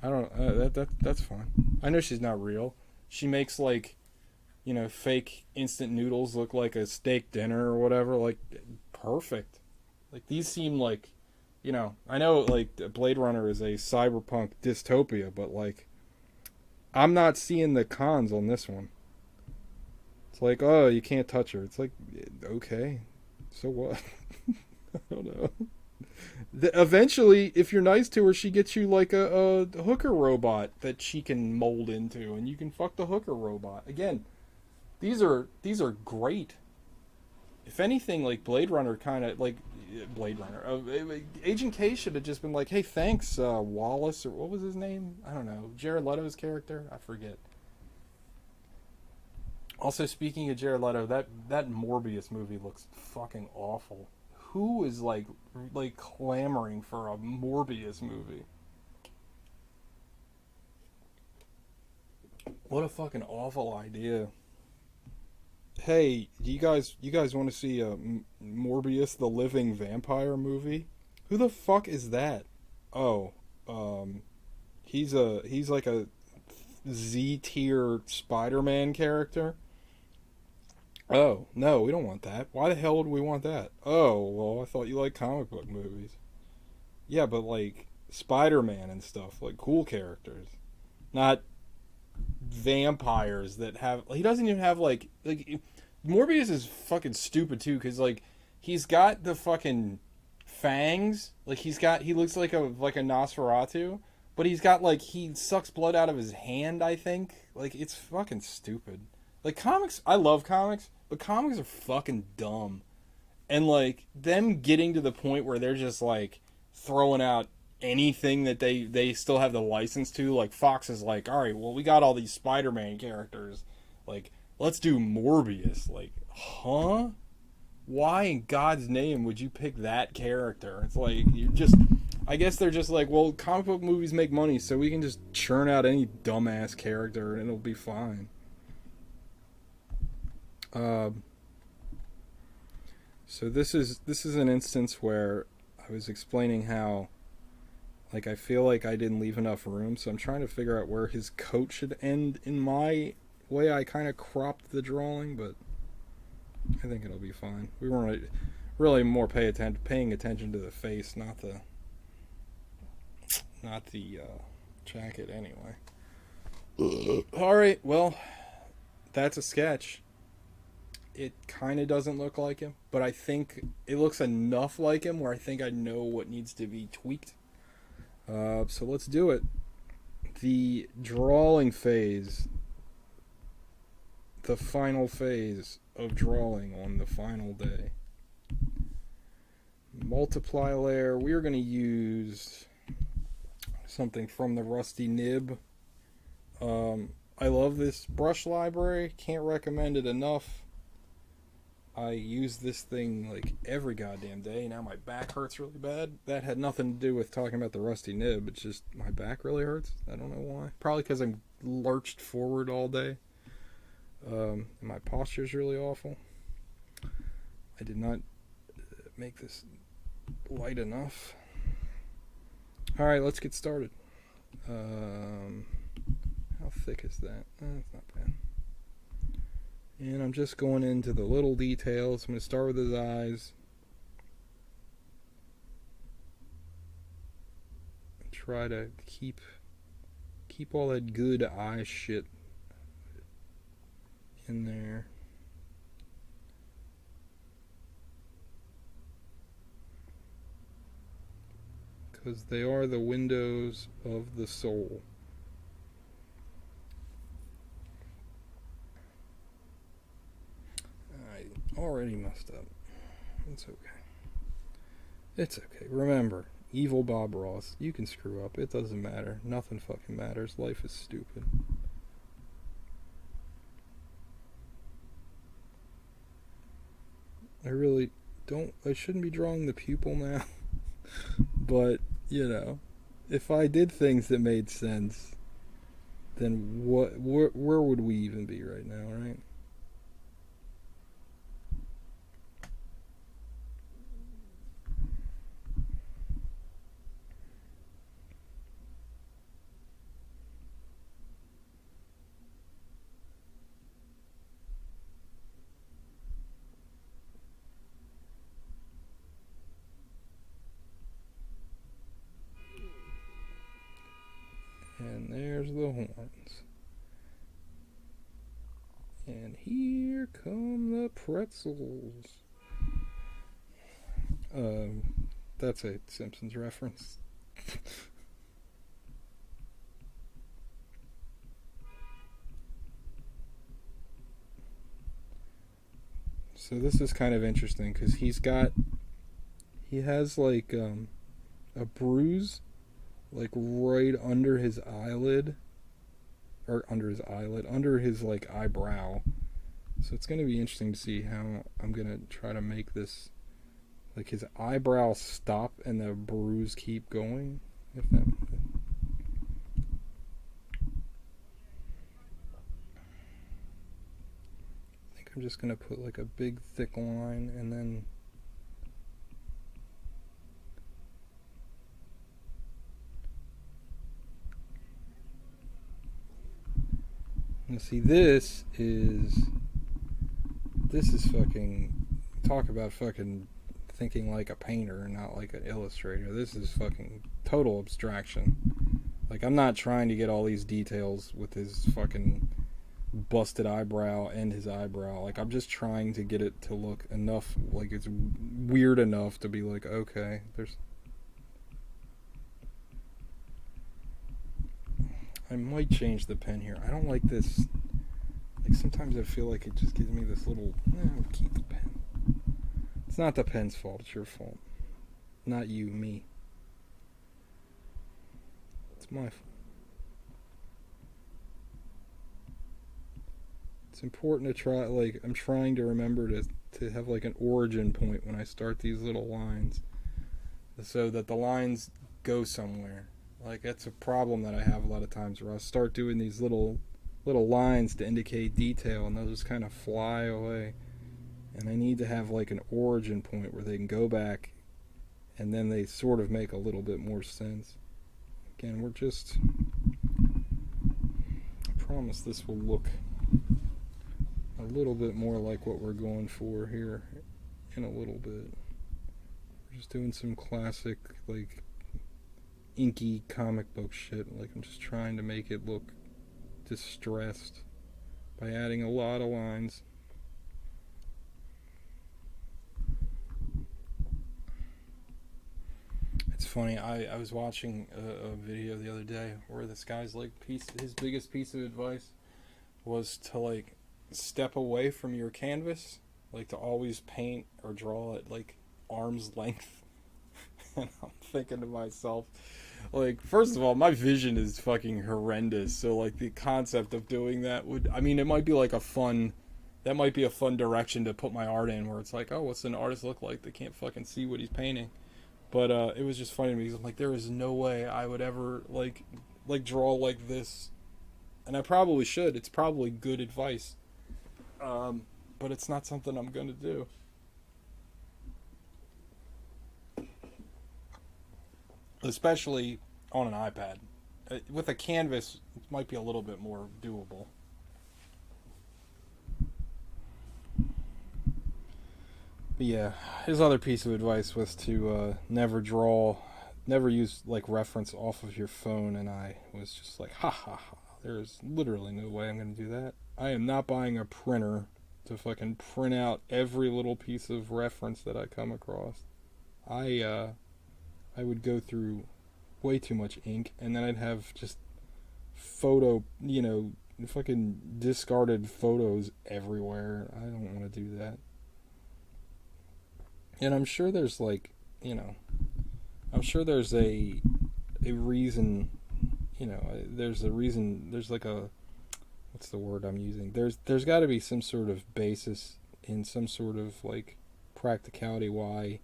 Speaker 1: I don't, that's fine. I know she's not real. She makes like, fake instant noodles look like a steak dinner or whatever. Like, perfect. Like, these seem like, I know, like, Blade Runner is a cyberpunk dystopia, but, like, I'm not seeing the cons on this one. It's like, oh, you can't touch her. It's like, okay, so what? I don't know. Eventually, if you're nice to her, she gets you like a hooker robot that she can mold into, and you can fuck the hooker robot. Again, these are great. If anything, like Blade Runner, kind of like Blade Runner. Agent K should have just been like, "Hey, thanks, Wallace," or what was his name? I don't know. Jared Leto's character, I forget. Also, speaking of Jared Leto, that Morbius movie looks fucking awful. Who is like clamoring for a Morbius movie? What a fucking awful idea. Hey, you guys want to see a Morbius the Living Vampire movie? Who the fuck is that? Oh, um, he's like a Z tier Spider-Man character. Oh, no, we don't want that. Why the hell would we want that? Oh, well, I thought you liked comic book movies. Yeah, but like Spider-Man and stuff, like cool characters. Not vampires that have. He doesn't even have like Morbius is fucking stupid too, cuz like he's got the fucking fangs. Like he looks like a Nosferatu, but he's got like he sucks blood out of his hand, I think. Like it's fucking stupid. Like comics, I love comics, but comics are fucking dumb. And like them getting to the point where they're just like throwing out anything that they still have the license to. Like Fox is like, all right, well we got all these Spider-Man characters, like let's do Morbius. Like, huh? Why in God's name would you pick that character? It's like you just. I guess they're just like, well, comic book movies make money, so we can just churn out any dumbass character and it'll be fine. Uh, so this is an instance where I was explaining how like I feel like I didn't leave enough room, so I'm trying to figure out where his coat should end in my way. I kind of cropped the drawing, but I think it'll be fine. We weren't really more paying attention to the face, not the jacket anyway. All right, well, that's a sketch. It kind of doesn't look like him, but I think it looks enough like him where I think I know what needs to be tweaked. So let's do it. The drawing phase, the final phase of drawing on the final day. Multiply layer, we are going to use something from the Rusty Nib. I love this brush library, can't recommend it enough. I use this thing like every goddamn day. Now my back hurts really bad. That had nothing to do with talking about the Rusty Nib. It's just my back really hurts. I don't know why. Probably because I'm lurched forward all day. And my posture's really awful. I did not make this light enough. Alright, let's get started. How thick is that? It's not bad. And I'm just going into the little details. I'm going to start with his eyes. And try to keep all that good eye shit in there. Because they are the windows of the soul. Already messed up. It's okay. It's okay. Remember, evil Bob Ross. You can screw up. It doesn't matter. Nothing fucking matters. Life is stupid. I really don't. I shouldn't be drawing the pupil now. But, you know, if I did things that made sense, then where would we even be right now, right? And there's the horns. And here come the pretzels. That's a Simpsons reference. So this is kind of interesting because he has like a bruise like right under his eyelid, or under his like eyebrow. So it's going to be interesting to see how I'm going to try to make this, like, his eyebrow stop and the bruise keep going. If that, I think I'm just going to put like a big thick line and then now see this is fucking, talk about fucking thinking like a painter, not like an illustrator. This is fucking total abstraction. Like, I'm not trying to get all these details with his fucking busted eyebrow and his eyebrow. Like, I'm just trying to get it to look enough, like it's weird enough to be like, okay, there's... I might change the pen here. I don't like this. Like, sometimes I feel like it just gives me this little... I'll keep the pen. It's not the pen's fault. It's your fault. Not you, me. It's my fault. It's important to try, like, I'm trying to remember to have, like, an origin point when I start these little lines. So that the lines go somewhere. Like, that's a problem that I have a lot of times, where I'll start doing these little lines to indicate detail, and they'll just kind of fly away. And I need to have like an origin point where they can go back, and then they sort of make a little bit more sense. Again, we're just... I promise this will look a little bit more like what we're going for here in a little bit. We're just doing some classic, like, inky comic book shit. Like, I'm just trying to make it look distressed by adding a lot of lines. It's funny, I was watching a video the other day where this guy's like his biggest piece of advice was to like step away from your canvas, like to always paint or draw at like arm's length. And I'm thinking to myself, like, first of all, my vision is fucking horrendous. So, like, the concept of doing that would... I mean, it might be, like, that might be a fun direction to put my art in, where it's like, oh, what's an artist look like? They can't fucking see what he's painting. But, it was just funny to me, because I'm like, there is no way I would ever, like, draw like this. And I probably should. It's probably good advice. But it's not something I'm gonna do. Especially on an iPad. With a canvas, it might be a little bit more doable. But yeah, his other piece of advice was to never use like reference off of your phone, and I was just like, ha ha ha, there's literally no way I'm going to do that. I am not buying a printer to fucking print out every little piece of reference that I come across. I would go through way too much ink, and then I'd have just fucking discarded photos everywhere. I don't want to do that. And I'm sure there's like, I'm sure there's a reason, there's a reason, there's like a, what's the word I'm using? There's got to be some sort of basis in some sort of like practicality why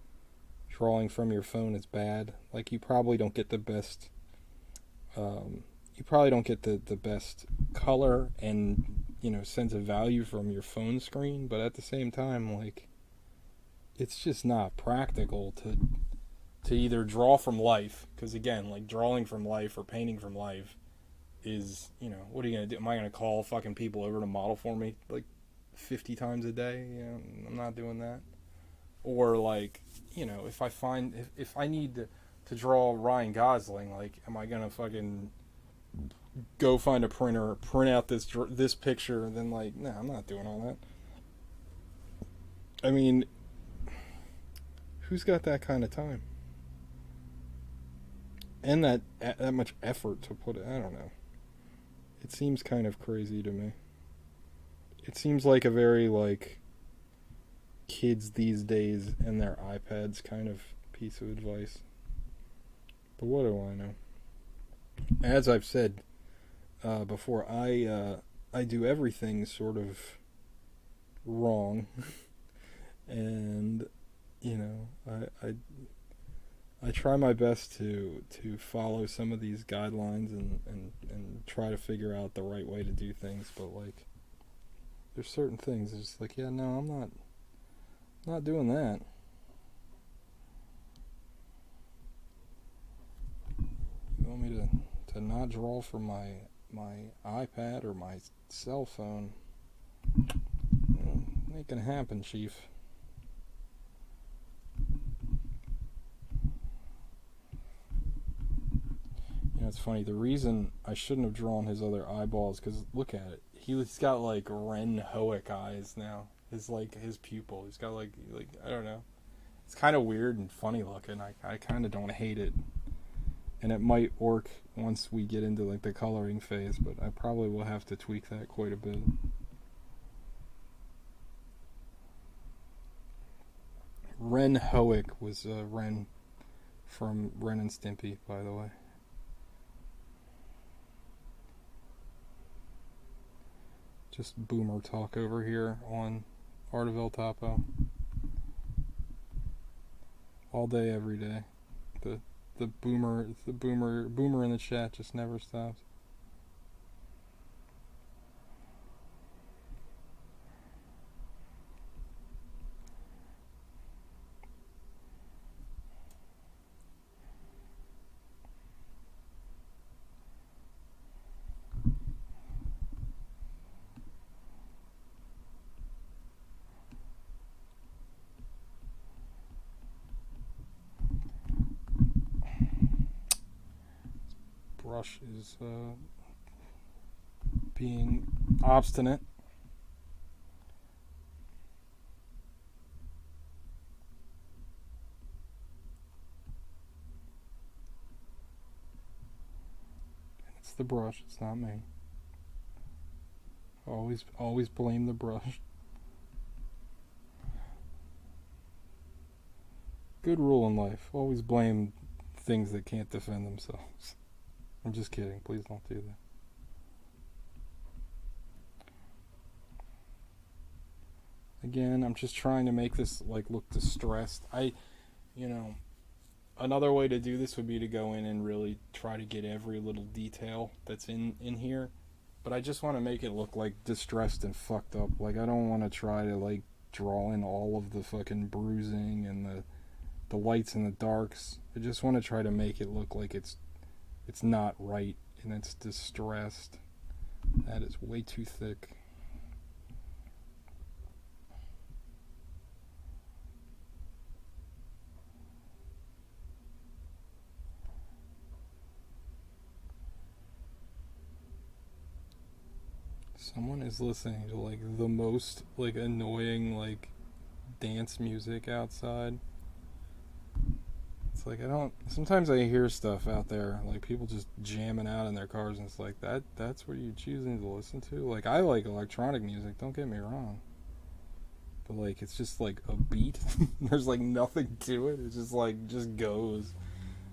Speaker 1: drawing from your phone is bad. Like, you probably don't get the best the best color and sense of value from your phone screen, but at the same time, like, it's just not practical to either draw from life, because again, like, drawing from life or painting from life is, what are you gonna do? Am I gonna call fucking people over to model for me like 50 times a day? I'm not doing that. Or like, if I need to draw Ryan Gosling, like, am I gonna fucking go find a printer, print out this picture, and then like, nah, I'm not doing all that. I mean, who's got that kind of time? And that much effort to put it, I don't know. It seems kind of crazy to me. It seems like a very, like, kids these days and their iPads kind of piece of advice. But what do I know? As I've said before, I do everything sort of wrong. And, you know, I try my best to follow some of these guidelines and try to figure out the right way to do things, but, like, there's certain things it's just like, yeah, no, I'm not doing that. You want me to not draw from my iPad or my cell phone? Ain't gonna happen, Chief. You know, it's funny. The reason I shouldn't have drawn his other eyeballs, because look at it. He's got, like, Ren Hoek eyes now. His pupil. He's got, like I don't know. It's kind of weird and funny looking. I kind of don't hate it. And it might work once we get into, like, the coloring phase, but I probably will have to tweak that quite a bit. Ren Hoek was Ren from Ren and Stimpy, by the way. Just boomer talk over here on Art of El Topo. All day, every day. The boomer in the chat just never stops. Brush is being obstinate. It's the brush, it's not me. Always blame the brush. Good rule in life. Always blame things that can't defend themselves. I'm just kidding. Please don't do that. Again, I'm just trying to make this, like, look distressed. Another way to do this would be to go in and really try to get every little detail that's in here. But I just want to make it look, like, distressed and fucked up. Like, I don't want to try to, like, draw in all of the fucking bruising and the lights and the darks. I just want to try to make it look like it's not right and it's distressed. That is way too thick. Someone is listening to, like, the most, like, annoying, like, dance music outside. It's like, sometimes I hear stuff out there, like, people just jamming out in their cars, and it's like, that's what you're choosing to listen to? Like, I like electronic music, don't get me wrong. But, like, it's just, like, a beat. There's, like, nothing to it. It's just, like, just goes.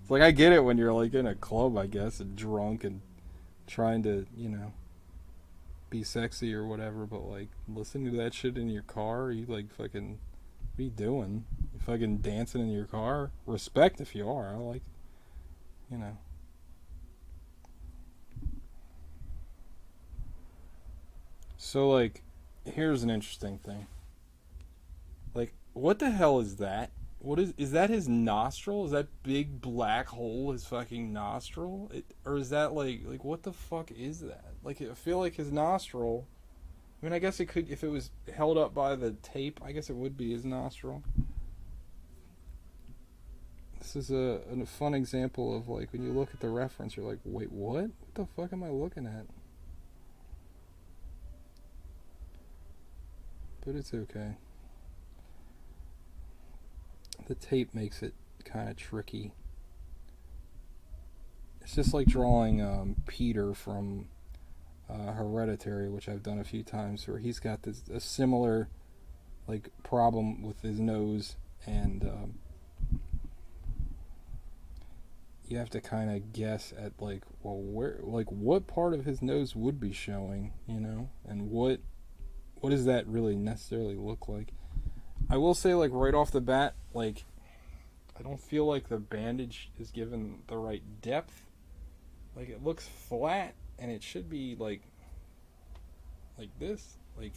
Speaker 1: It's like, I get it when you're, like, in a club, I guess, and drunk and trying to, be sexy or whatever, but, like, listening to that shit in your car, you, like, fucking, what are you doing? You fucking dancing in your car? Respect if you are. I like, So, like, here's an interesting thing. Like, what the hell is that? What is that his nostril? Is that big black hole his fucking nostril? Or is that, like, what the fuck is that? Like, I feel like his nostril, I mean, I guess it could, if it was held up by the tape, I guess it would be his nostril. This is a fun example of, like, when you look at the reference, you're like, wait, what? What the fuck am I looking at? But it's okay. The tape makes it kind of tricky. It's just like drawing Peter from Hereditary, which I've done a few times, where he's got a similar like problem with his nose, and you have to kind of guess at like, well, where, like, what part of his nose would be showing, and what does that really necessarily look like? I will say, like, right off the bat, like, I don't feel like the bandage is given the right depth. Like, it looks flat, and it should be like this. Like,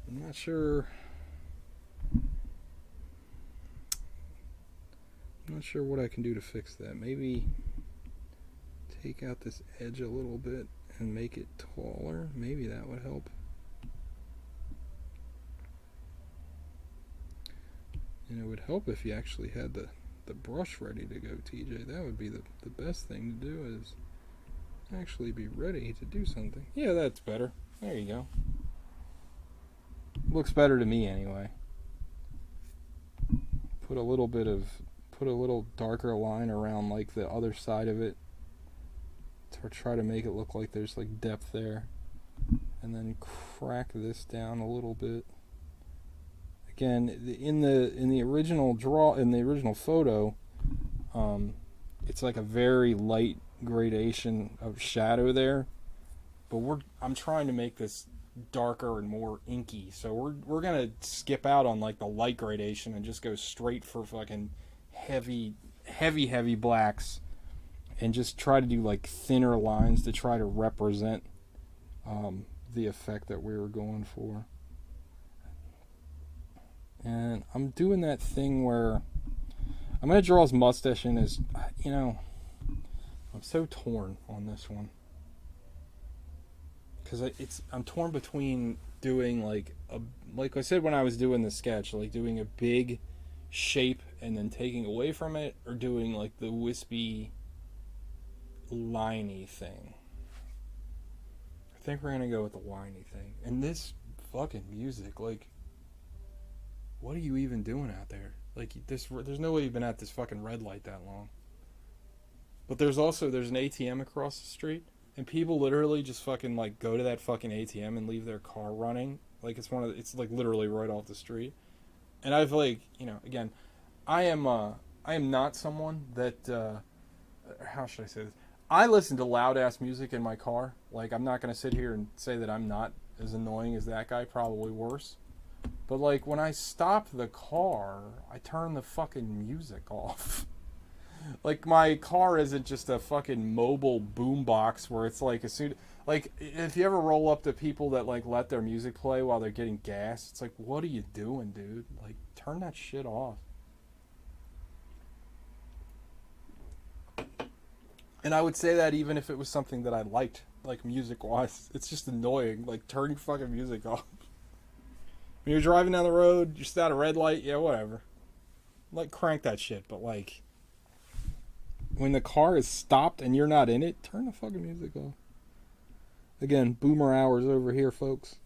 Speaker 1: I'm not sure. I'm not sure what I can do to fix that. Maybe take out this edge a little bit and make it taller. Maybe that would help. And it would help if you actually had the brush ready to go, TJ. That would be the best thing to do, is actually be ready to do something. Yeah, that's better. There you go. Looks better to me anyway. Put a little darker line around like the other side of it to try to make it look like there's like depth there, and then crack this down a little bit. Again, in the original photo, it's like a very light gradation of shadow there, but I'm trying to make this darker and more inky, so we're gonna skip out on like the light gradation and just go straight for fucking heavy blacks, and just try to do like thinner lines to try to represent the effect that we were going for. And I'm doing that thing where I'm going to draw his mustache in as, I'm so torn on this one. Because I'm torn between doing like I said when I was doing the sketch, like doing a big shape and then taking away from it, or doing like the wispy, liney thing. I think we're going to go with the liney thing. And this fucking music, like, what are you even doing out there? Like, there's no way you've been at this fucking red light that long. But there's an ATM across the street, and people literally just fucking like go to that fucking ATM and leave their car running. Like, it's like literally right off the street. And I've like, again, I am not someone that how should I say this? I listen to loud ass music in my car. Like, I'm not gonna sit here and say that I'm not as annoying as that guy, probably worse. But, like, when I stop the car, I turn the fucking music off. Like, my car isn't just a fucking mobile boombox where it's like like, if you ever roll up to people that, like, let their music play while they're getting gas, it's like, what are you doing, dude? Like, turn that shit off. And I would say that even if it was something that I liked, like, music-wise. It's just annoying, like, turning fucking music off. When you're driving down the road, you're just at a red light, yeah, whatever. Like, crank that shit, but, like, when the car is stopped and you're not in it, turn the fucking music off. Again, boomer hours over here, folks.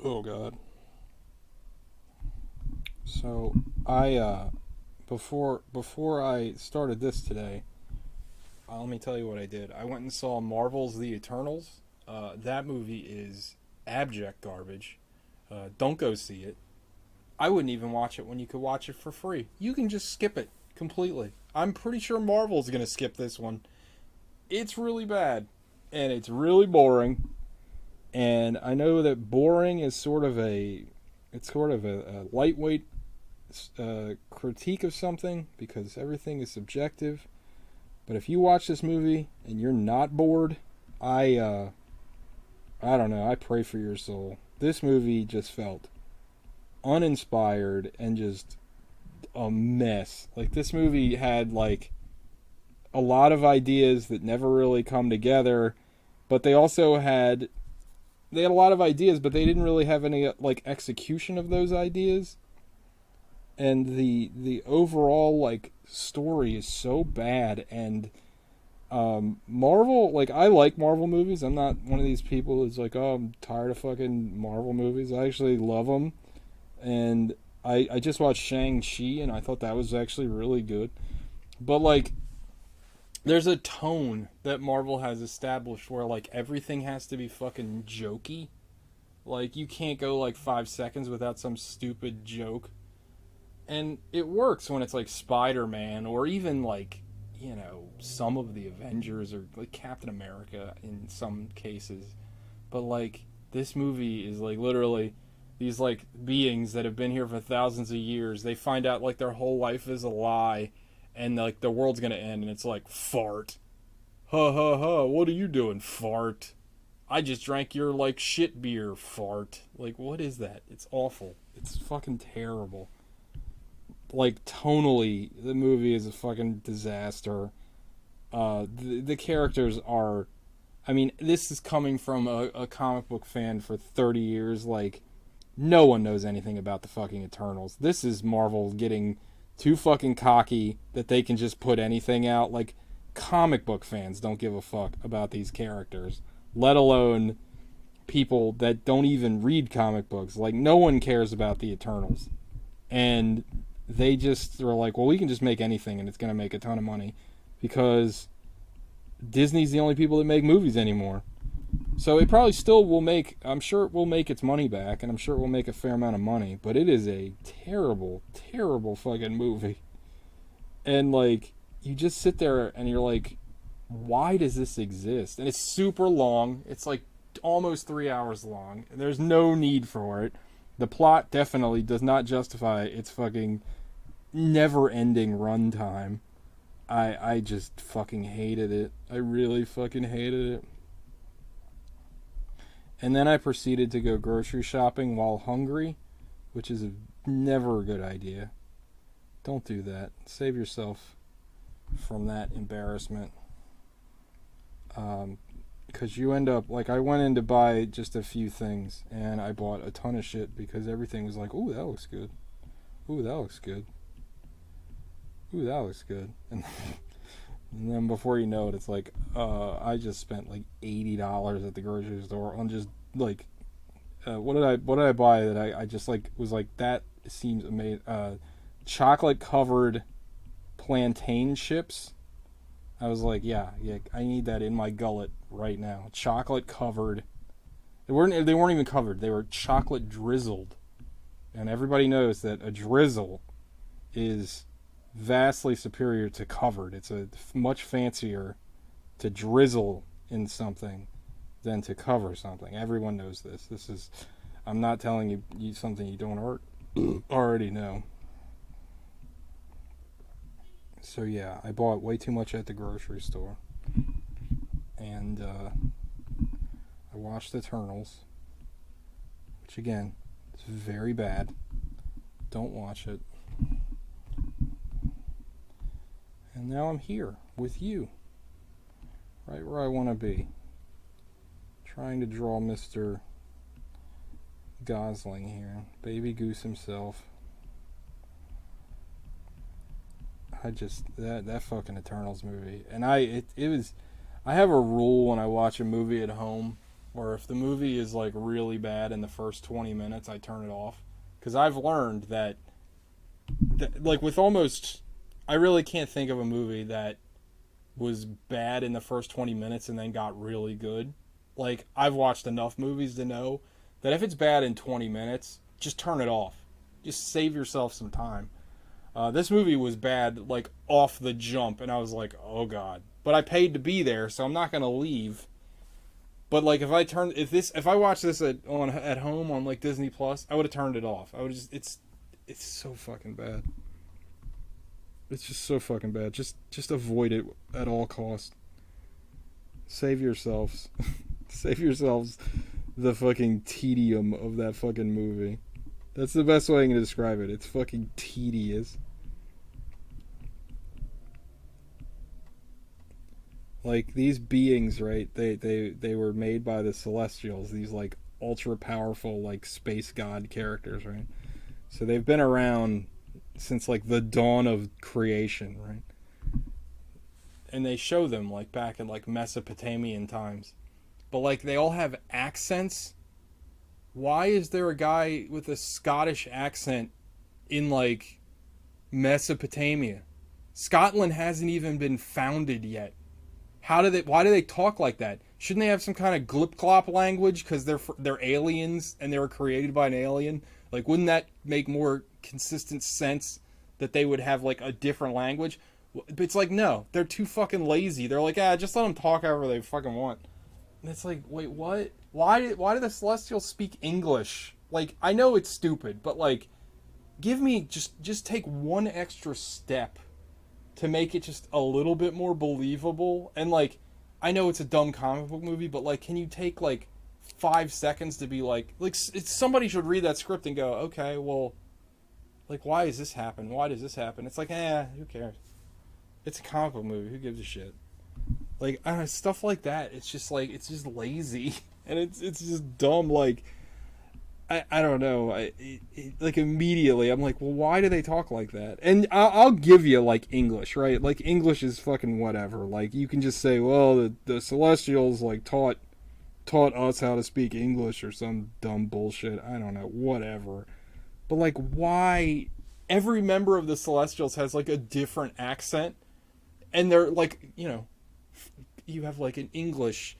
Speaker 1: Oh God. So I before I started this today, let me tell you what I did. I went and saw Marvel's The Eternals. That movie is abject garbage. Don't go see it. I wouldn't even watch it when you could watch it for free. You can just skip it completely. I'm pretty sure Marvel's gonna skip this one. It's really bad, and it's really boring. And I know that boring is sort of a lightweight critique of something, because everything is subjective. But if you watch this movie and you're not bored, I don't know. I pray for your soul. This movie just felt uninspired and just a mess. Like, this movie had like a lot of ideas that never really come together, but they also had a lot of ideas, but they didn't really have any like execution of those ideas. And the overall like story is so bad. And Marvel, like, I like Marvel movies. I'm not one of these people who's like, oh, I'm tired of fucking Marvel movies. I actually love them. And I just watched Shang-Chi, and I thought that was actually really good. But like, there's a tone that Marvel has established where like everything has to be fucking jokey. Like, you can't go like 5 seconds without some stupid joke. And it works when it's like Spider-Man, or even like, you know, some of the Avengers, or like Captain America in some cases. But like, this movie is like literally these like beings that have been here for thousands of years. They find out like their whole life is a lie, and like the world's gonna end, and it's like, fart. Ha ha ha, what are you doing, fart? I just drank your like shit beer, fart. Like, what is that? It's awful. It's fucking terrible. Like, tonally, the movie is a fucking disaster. The characters are, I mean, this is coming from a comic book fan for 30 years. Like, no one knows anything about the fucking Eternals. This is Marvel getting too fucking cocky that they can just put anything out. Like, comic book fans don't give a fuck about these characters, let alone people that don't even read comic books. Like, no one cares about the Eternals. And they just are like, well, we can just make anything and it's going to make a ton of money, because Disney's the only people that make movies anymore. So it probably still will make, I'm sure it will make its money back, and I'm sure it will make a fair amount of money, but it is a terrible, terrible fucking movie. And like, you just sit there and you're like, why does this exist? And it's super long. It's like almost 3 hours long. There's no need for it. The plot definitely does not justify its fucking never-ending runtime. I just fucking hated it. I really fucking hated it. And then I proceeded to go grocery shopping while hungry, which is never a good idea. Don't do that. Save yourself from that embarrassment. Because you end up, like, I went in to buy just a few things, and I bought a ton of shit because everything was like, ooh, that looks good. Ooh, that looks good. Ooh, that looks good. And then before you know it, it's like, I just spent like $80 at the grocery store on just like, what did I buy that I just like was like, that seems amazing. Chocolate covered plantain chips. I was like, yeah, I need that in my gullet right now. Chocolate covered. They weren't even covered. They were chocolate drizzled. And everybody knows that a drizzle is vastly superior to covered. It's a much fancier to drizzle in something than to cover something. Everyone knows this. I'm not telling you something you don't already know. So yeah, I bought way too much at the grocery store. And I watched Eternals, which again, is very bad. Don't watch it. And now I'm here with you, right where I want to be, trying to draw Mr. Gosling here, Baby Goose himself. That fucking Eternals movie, and I have a rule when I watch a movie at home, where if the movie is like really bad in the first 20 minutes, I turn it off, because I've learned that like with almost, I really can't think of a movie that was bad in the first 20 minutes and then got really good. Like, I've watched enough movies to know that if it's bad in 20 minutes, just turn it off. Just save yourself some time. This movie was bad, like, off the jump, and I was like, oh god. But I paid to be there, so I'm not gonna leave. But like, if I watched this at home on like Disney Plus, I would have turned it off. I would just, it's so fucking bad. It's just so fucking bad. Just avoid it at all costs. Save yourselves. Save yourselves the fucking tedium of that fucking movie. That's the best way I can describe it. It's fucking tedious. Like, these beings, right? They were made by the Celestials. These, like, ultra powerful, like, space god characters, right? So they've been around since, like, the dawn of creation, right? And they show them, like, back in, like, Mesopotamian times. But, like, they all have accents. Why is there a guy with a Scottish accent in, like, Mesopotamia? Scotland hasn't even been founded yet. Why do they talk like that? Shouldn't they have some kind of glip-clop language because they're aliens and they were created by an alien? Like, wouldn't that make more consistent sense that they would have, like, a different language? But it's like, no, they're too fucking lazy. They're like, just let them talk however they fucking want. And it's like, wait, what? Why do the Celestials speak English? Like, I know it's stupid, but, like, give me, just take one extra step to make it just a little bit more believable. And, like, I know it's a dumb comic book movie, but, like, can you take, like, 5 seconds to be like somebody should read that script and go, okay, well, like, why does this happen? Why does this happen? It's like, who cares? It's a comic book movie. Who gives a shit? Like, stuff like that. It's just like, it's just lazy, and it's just dumb. Like, I don't know. Like, immediately I'm like, well, why do they talk like that? And I'll give you, like, English, right? Like, English is fucking whatever. Like, you can just say, well, the Celestials, like, taught us how to speak English or some dumb bullshit. I don't know, whatever. But, like, why? Every member of the Celestials has, like, a different accent, and they're like, you have, like, an English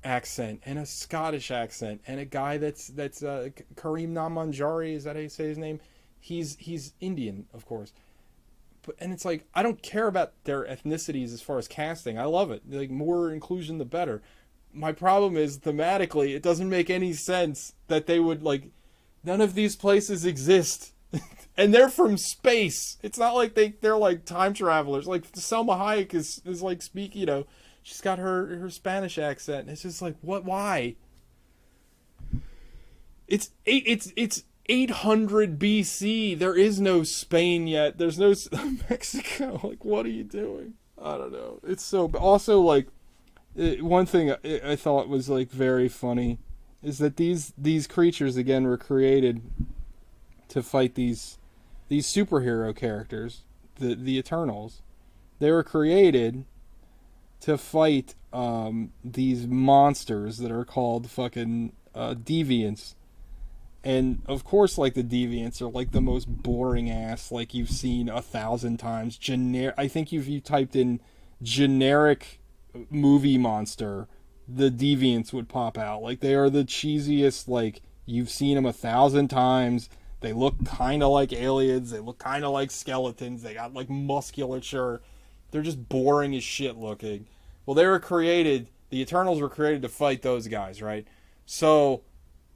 Speaker 1: accent and a Scottish accent and a guy that's Kareem Namanjari, is that how you say his name? He's Indian, of course. And it's like, I don't care about their ethnicities as far as casting. I love it. Like, more inclusion the better. My problem is, thematically, it doesn't make any sense that they would, like, none of these places exist. And they're from space. It's not like they're like time travelers. Like, Selma Hayek is like speaking, she's got her Spanish accent. It's just like, what? Why? It's 800 BC. There is no Spain yet. There's no Mexico. Like, what are you doing? I don't know. It's so. Also, like, one thing I thought was, like, very funny is that these creatures, again, were created to fight these superhero characters, the Eternals. They were created to fight these monsters that are called fucking deviants. And of course, like, the deviants are, like, the most boring ass, like, you've seen 1,000 times. I think if you typed in generic movie monster, the deviants would pop out. Like, they are the cheesiest. Like, you've seen them 1,000 times. They look kind of like aliens. They look kind of like skeletons. They got, like, musculature. They're just boring as shit looking. Well, the Eternals were created to fight those guys, right? So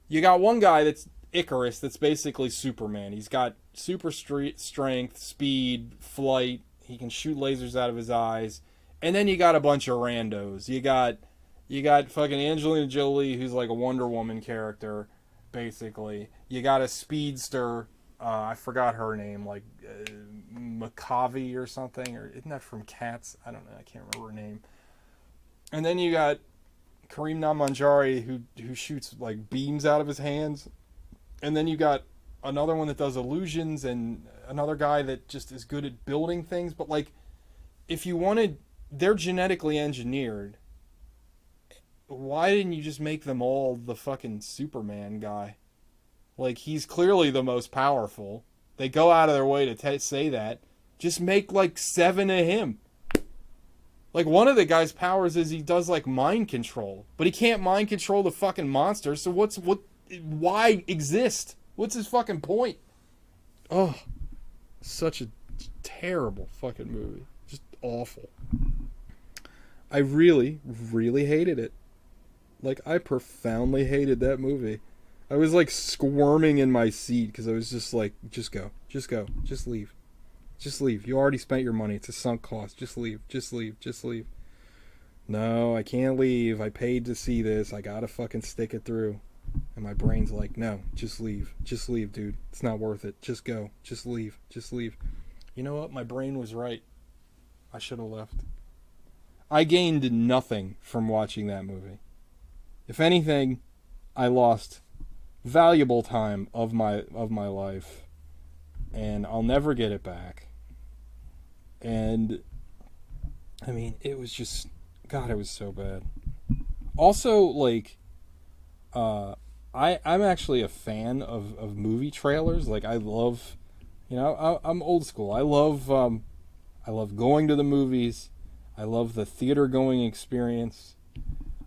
Speaker 1: you got one guy that's Icarus, that's basically Superman. He's got super strength, speed, flight. He can shoot lasers out of his eyes. And then you got a bunch of randos. You got fucking Angelina Jolie, who's like a Wonder Woman character, basically. You got a speedster. I forgot her name, like McCavie or something, or isn't that from Cats? I don't know. I can't remember her name. And then you got Kareem Namanjari, who shoots, like, beams out of his hands. And then you got another one that does illusions, and another guy that just is good at building things. But, like, if you wanted, they're genetically engineered. Why didn't you just make them all the fucking Superman guy? Like, he's clearly the most powerful. They go out of their way to say that. Just make, like, 7 of him. Like, one of the guy's powers is he does, like, mind control. But he can't mind control the fucking monster, so why exist? What's his fucking point? Oh, such a terrible fucking movie. Just awful. I really, really hated it. Like, I profoundly hated that movie. I was, like, squirming in my seat because I was just like, just go. Just go. Just leave. Just leave. You already spent your money. It's a sunk cost. Just leave. Just leave. Just leave. No, I can't leave. I paid to see this. I gotta fucking stick it through. And my brain's like, no, just leave. Just leave, dude. It's not worth it. Just go. Just leave. Just leave. You know what? My brain was right. I should have left. I gained nothing from watching that movie. If anything, I lost valuable time of my life, and I'll never get it back. And I mean, it was just, God, it was so bad. Also, like, I'm actually a fan of movie trailers. Like, I love, I'm old school. I love going to the movies. I love the theater going experience.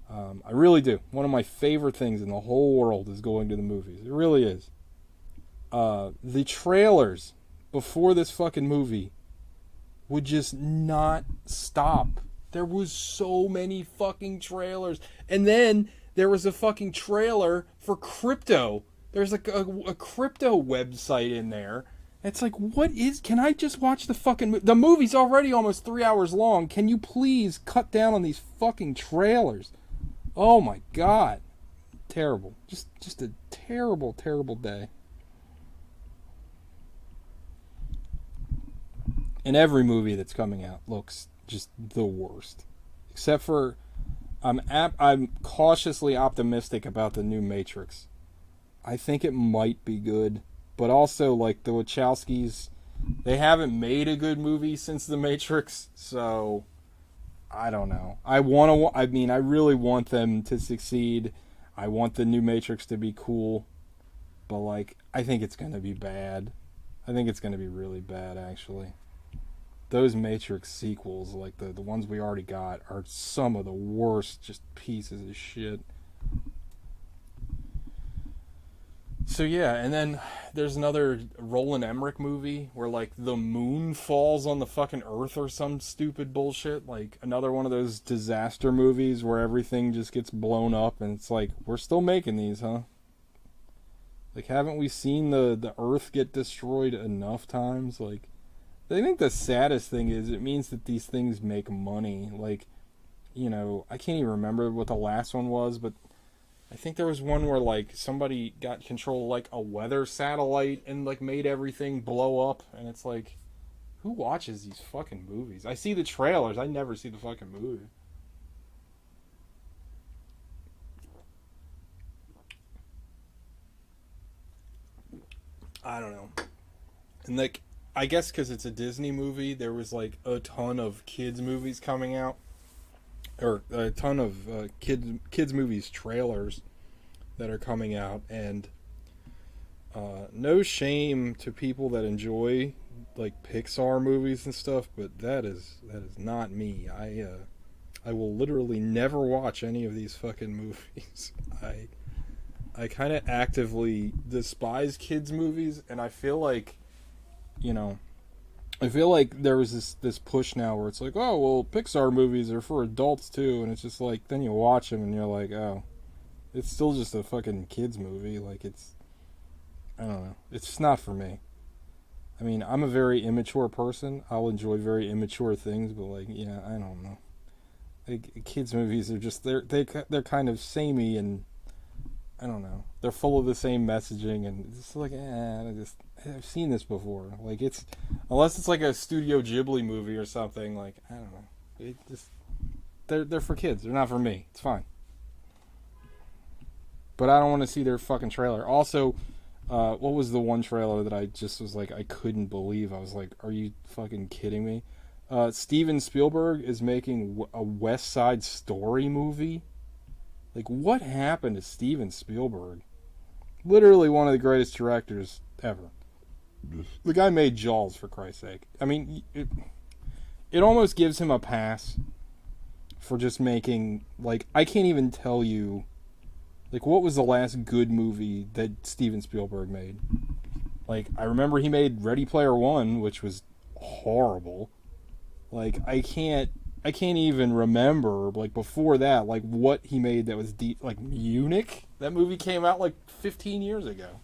Speaker 1: I really do. One of my favorite things in the whole world is going to the movies. It really is. The trailers before this fucking movie would just not stop. There was so many fucking trailers. And then there was a fucking trailer for crypto. There's like a crypto website in there. It's like, can I just watch the fucking movie? The movie's already almost 3 hours long. Can you please cut down on these fucking trailers? Oh my God. Terrible. Just a terrible, terrible day. And every movie that's coming out looks just the worst. Except for, I'm cautiously optimistic about the new Matrix. I think it might be good. But also, like, the Wachowskis, they haven't made a good movie since The Matrix, so I don't know. I really want them to succeed. I want the new Matrix to be cool, but, like, I think it's going to be bad. I think it's going to be really bad, actually. Those Matrix sequels, like the ones we already got, are some of the worst just pieces of shit. So yeah, and then there's another Roland Emmerich movie where, like, the moon falls on the fucking Earth or some stupid bullshit. Like, another one of those disaster movies where everything just gets blown up, and it's like, we're still making these, huh? Like, haven't we seen the Earth get destroyed enough times? Like, I think the saddest thing is it means that these things make money. Like, I can't even remember what the last one was, but I think there was one where, like, somebody got control of, like, a weather satellite and, like, made everything blow up. And it's like, who watches these fucking movies? I see the trailers. I never see the fucking movie. I don't know. And, like, I guess because it's a Disney movie, there was, like, a ton of kids movies coming out. Or a ton of kids movies trailers that are coming out, and no shame to people that enjoy, like, Pixar movies and stuff, but that is not me. I will literally never watch any of these fucking movies. I kind of actively despise kids movies, and I feel like there was this push now where it's like, oh, well, Pixar movies are for adults too, and it's just like, then you watch them and you're like, oh, it's still just a fucking kids movie. Like, I don't know, it's just not for me. I mean, I'm a very immature person. I'll enjoy very immature things, but, like, yeah, I don't know. Like, kids movies are just, they're kind of samey, and I don't know. They're full of the same messaging, and it's like, I've seen this before. Like, unless it's like a Studio Ghibli movie or something, like, I don't know. They're for kids. They're not for me. It's fine. But I don't want to see their fucking trailer. Also, what was the one trailer that I just was like, I couldn't believe? I was like, are you fucking kidding me? Steven Spielberg is making a West Side Story movie. Like, what happened to Steven Spielberg? Literally one of the greatest directors ever. The guy made Jaws, for Christ's sake. I mean, it almost gives him a pass for just making, like, I can't even tell you, like, what was the last good movie that Steven Spielberg made? Like, I remember he made Ready Player One, which was horrible. Like, I can't even remember, like, before that, like, what he made that was deep. Like, Munich? That movie came out, like, 15 years ago.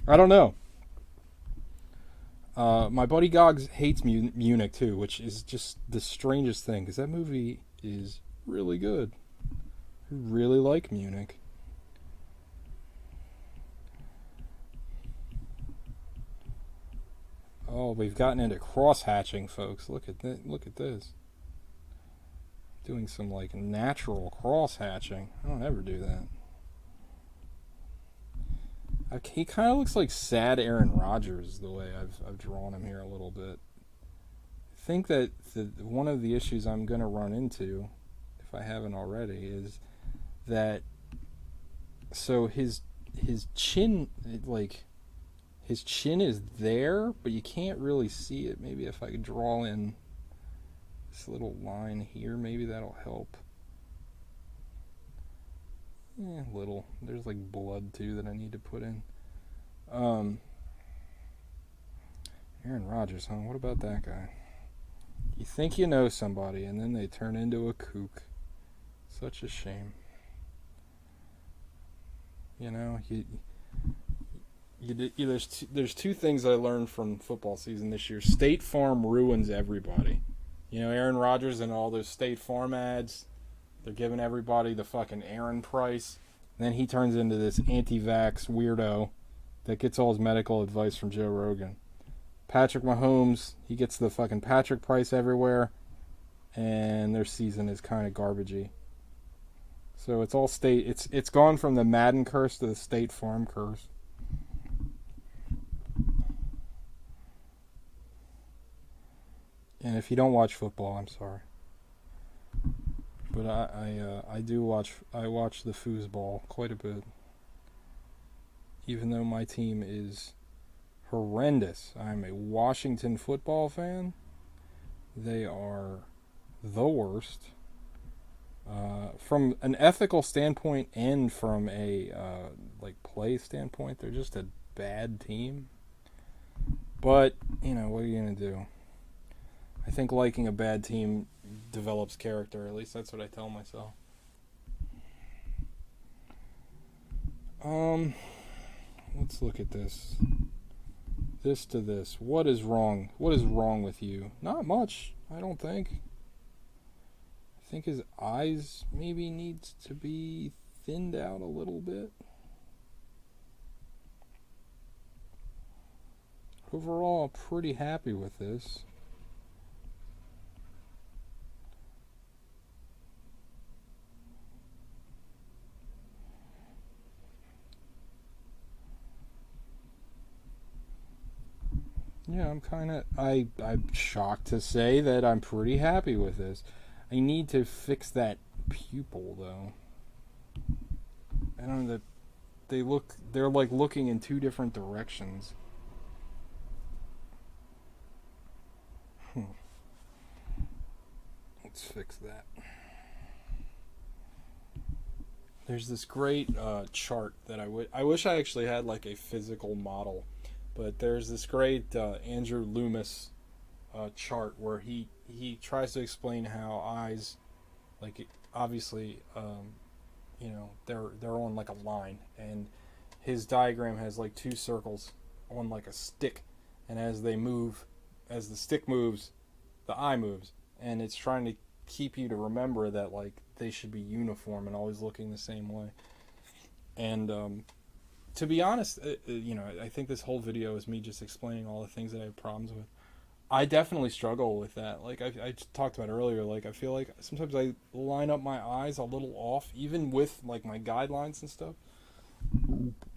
Speaker 1: I don't know. My buddy Gogs hates Munich, too, which is just the strangest thing, because that movie is really good. I really like Munich. Oh, we've gotten into cross hatching, folks. Look at that. Look at this. Doing some like natural cross hatching. I don't ever do that. He kind of looks like sad Aaron Rodgers the way I've drawn him here a little bit. I think that one of the issues I'm going to run into, if I haven't already, is that so his chin, like his chin is there, but you can't really see it. Maybe if I could draw in this little line here, maybe that'll help. Yeah, little. There's like blood too that I need to put in. Aaron Rodgers, huh? What about that guy? You think you know somebody, and then they turn into a kook. Such a shame. You know, there's two things I learned from football season this year. State Farm ruins everybody. You know, Aaron Rodgers and all those State Farm ads, they're giving everybody the fucking Aaron price. And then he turns into this anti-vax weirdo that gets all his medical advice from Joe Rogan. Patrick Mahomes, he gets the fucking Patrick price everywhere, and their season is kind of garbagey. So it's all state. It's gone from the Madden curse to the State Farm curse. And if you don't watch football, I'm sorry. But I do watch. I watch the foosball quite a bit. Even though my team is horrendous. I'm a Washington football fan. They are the worst. From an ethical standpoint and from a like play standpoint, they're just a bad team. But, you know, what are you going to do? I think liking a bad team develops character. At least that's what I tell myself. Let's look at this. This to this. What is wrong? What is wrong with you? Not much, I don't think. I think his eyes maybe needs to be thinned out a little bit. Overall, pretty happy with this. Yeah, I'm shocked to say that I'm pretty happy with this. I need to fix that pupil though. I don't know, they're like looking in two different directions. Let's fix that. There's this great chart that I wish I actually had like a physical model. But there's this great Andrew Loomis chart where he tries to explain how eyes, like obviously, you know, they're on like a line, and his diagram has like two circles on like a stick, and as they move, as the stick moves, the eye moves, and it's trying to keep you to remember that like they should be uniform and always looking the same way, and to be honest, you know, I think this whole video is me just explaining all the things that I have problems with. I definitely struggle with that. Like I talked about earlier, like I feel like sometimes I line up my eyes a little off, even with like my guidelines and stuff.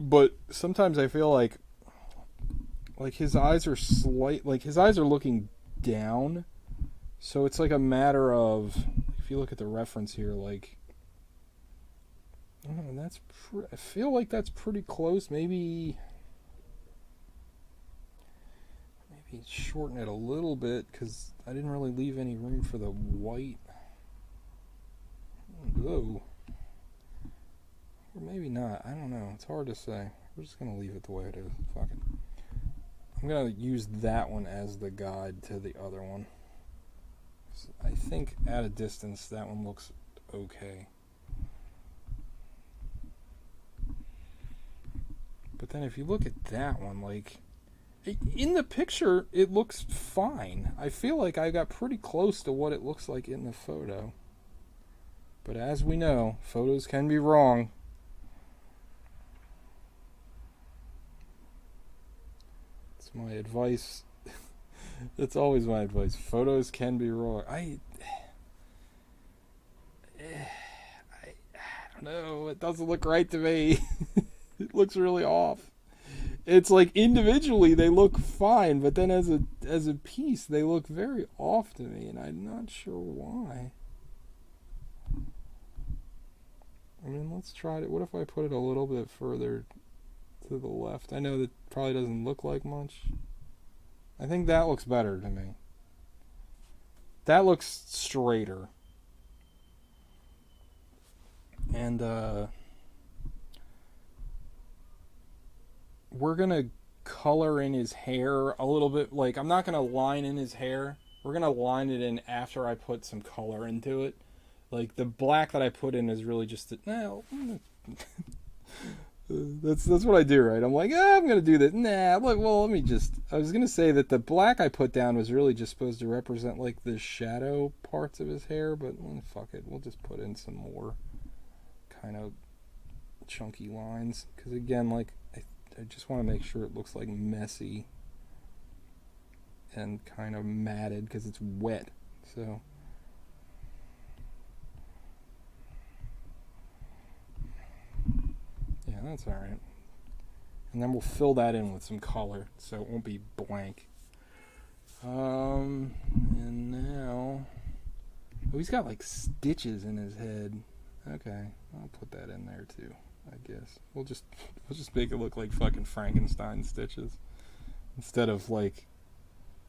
Speaker 1: But sometimes I feel like his eyes are his eyes are looking down. So it's like a matter of, if you look at the reference here, like, oh, I feel like that's pretty close. Maybe shorten it a little bit because I didn't really leave any room for the white. Oh, or maybe not. I don't know. It's hard to say. We're just gonna leave it the way it is. Fuck it. I'm gonna use that one as the guide to the other one. I think at a distance that one looks okay. But then if you look at that one, like, in the picture, it looks fine. I feel like I got pretty close to what it looks like in the photo. But as we know, photos can be wrong. It's my advice That's always my advice. Photos can be raw. I don't know. It doesn't look right to me. It looks really off. It's like individually they look fine, but then as a piece they look very off to me, and I'm not sure why. I mean, let's try it. What if I put it a little bit further to the left? I know that probably doesn't look like much. I think that looks better to me. That looks straighter. And we're gonna color in his hair a little bit. Like, I'm not gonna line in his hair. We're gonna line it in after I put some color into it. Like, the black that I put in is really just that's what I do, right? I'm like, I'm gonna do that. Let me just. I was gonna say that the black I put down was really just supposed to represent like the shadow parts of his hair, but fuck it, we'll just put in some more kind of chunky lines, because again, like, I just want to make sure it looks like messy and kind of matted because it's wet. So yeah, that's all right. And then we'll fill that in with some color so it won't be blank. And now, oh, he's got like stitches in his head. Okay, I'll put that in there too. I guess we'll just make it look like fucking Frankenstein stitches instead of like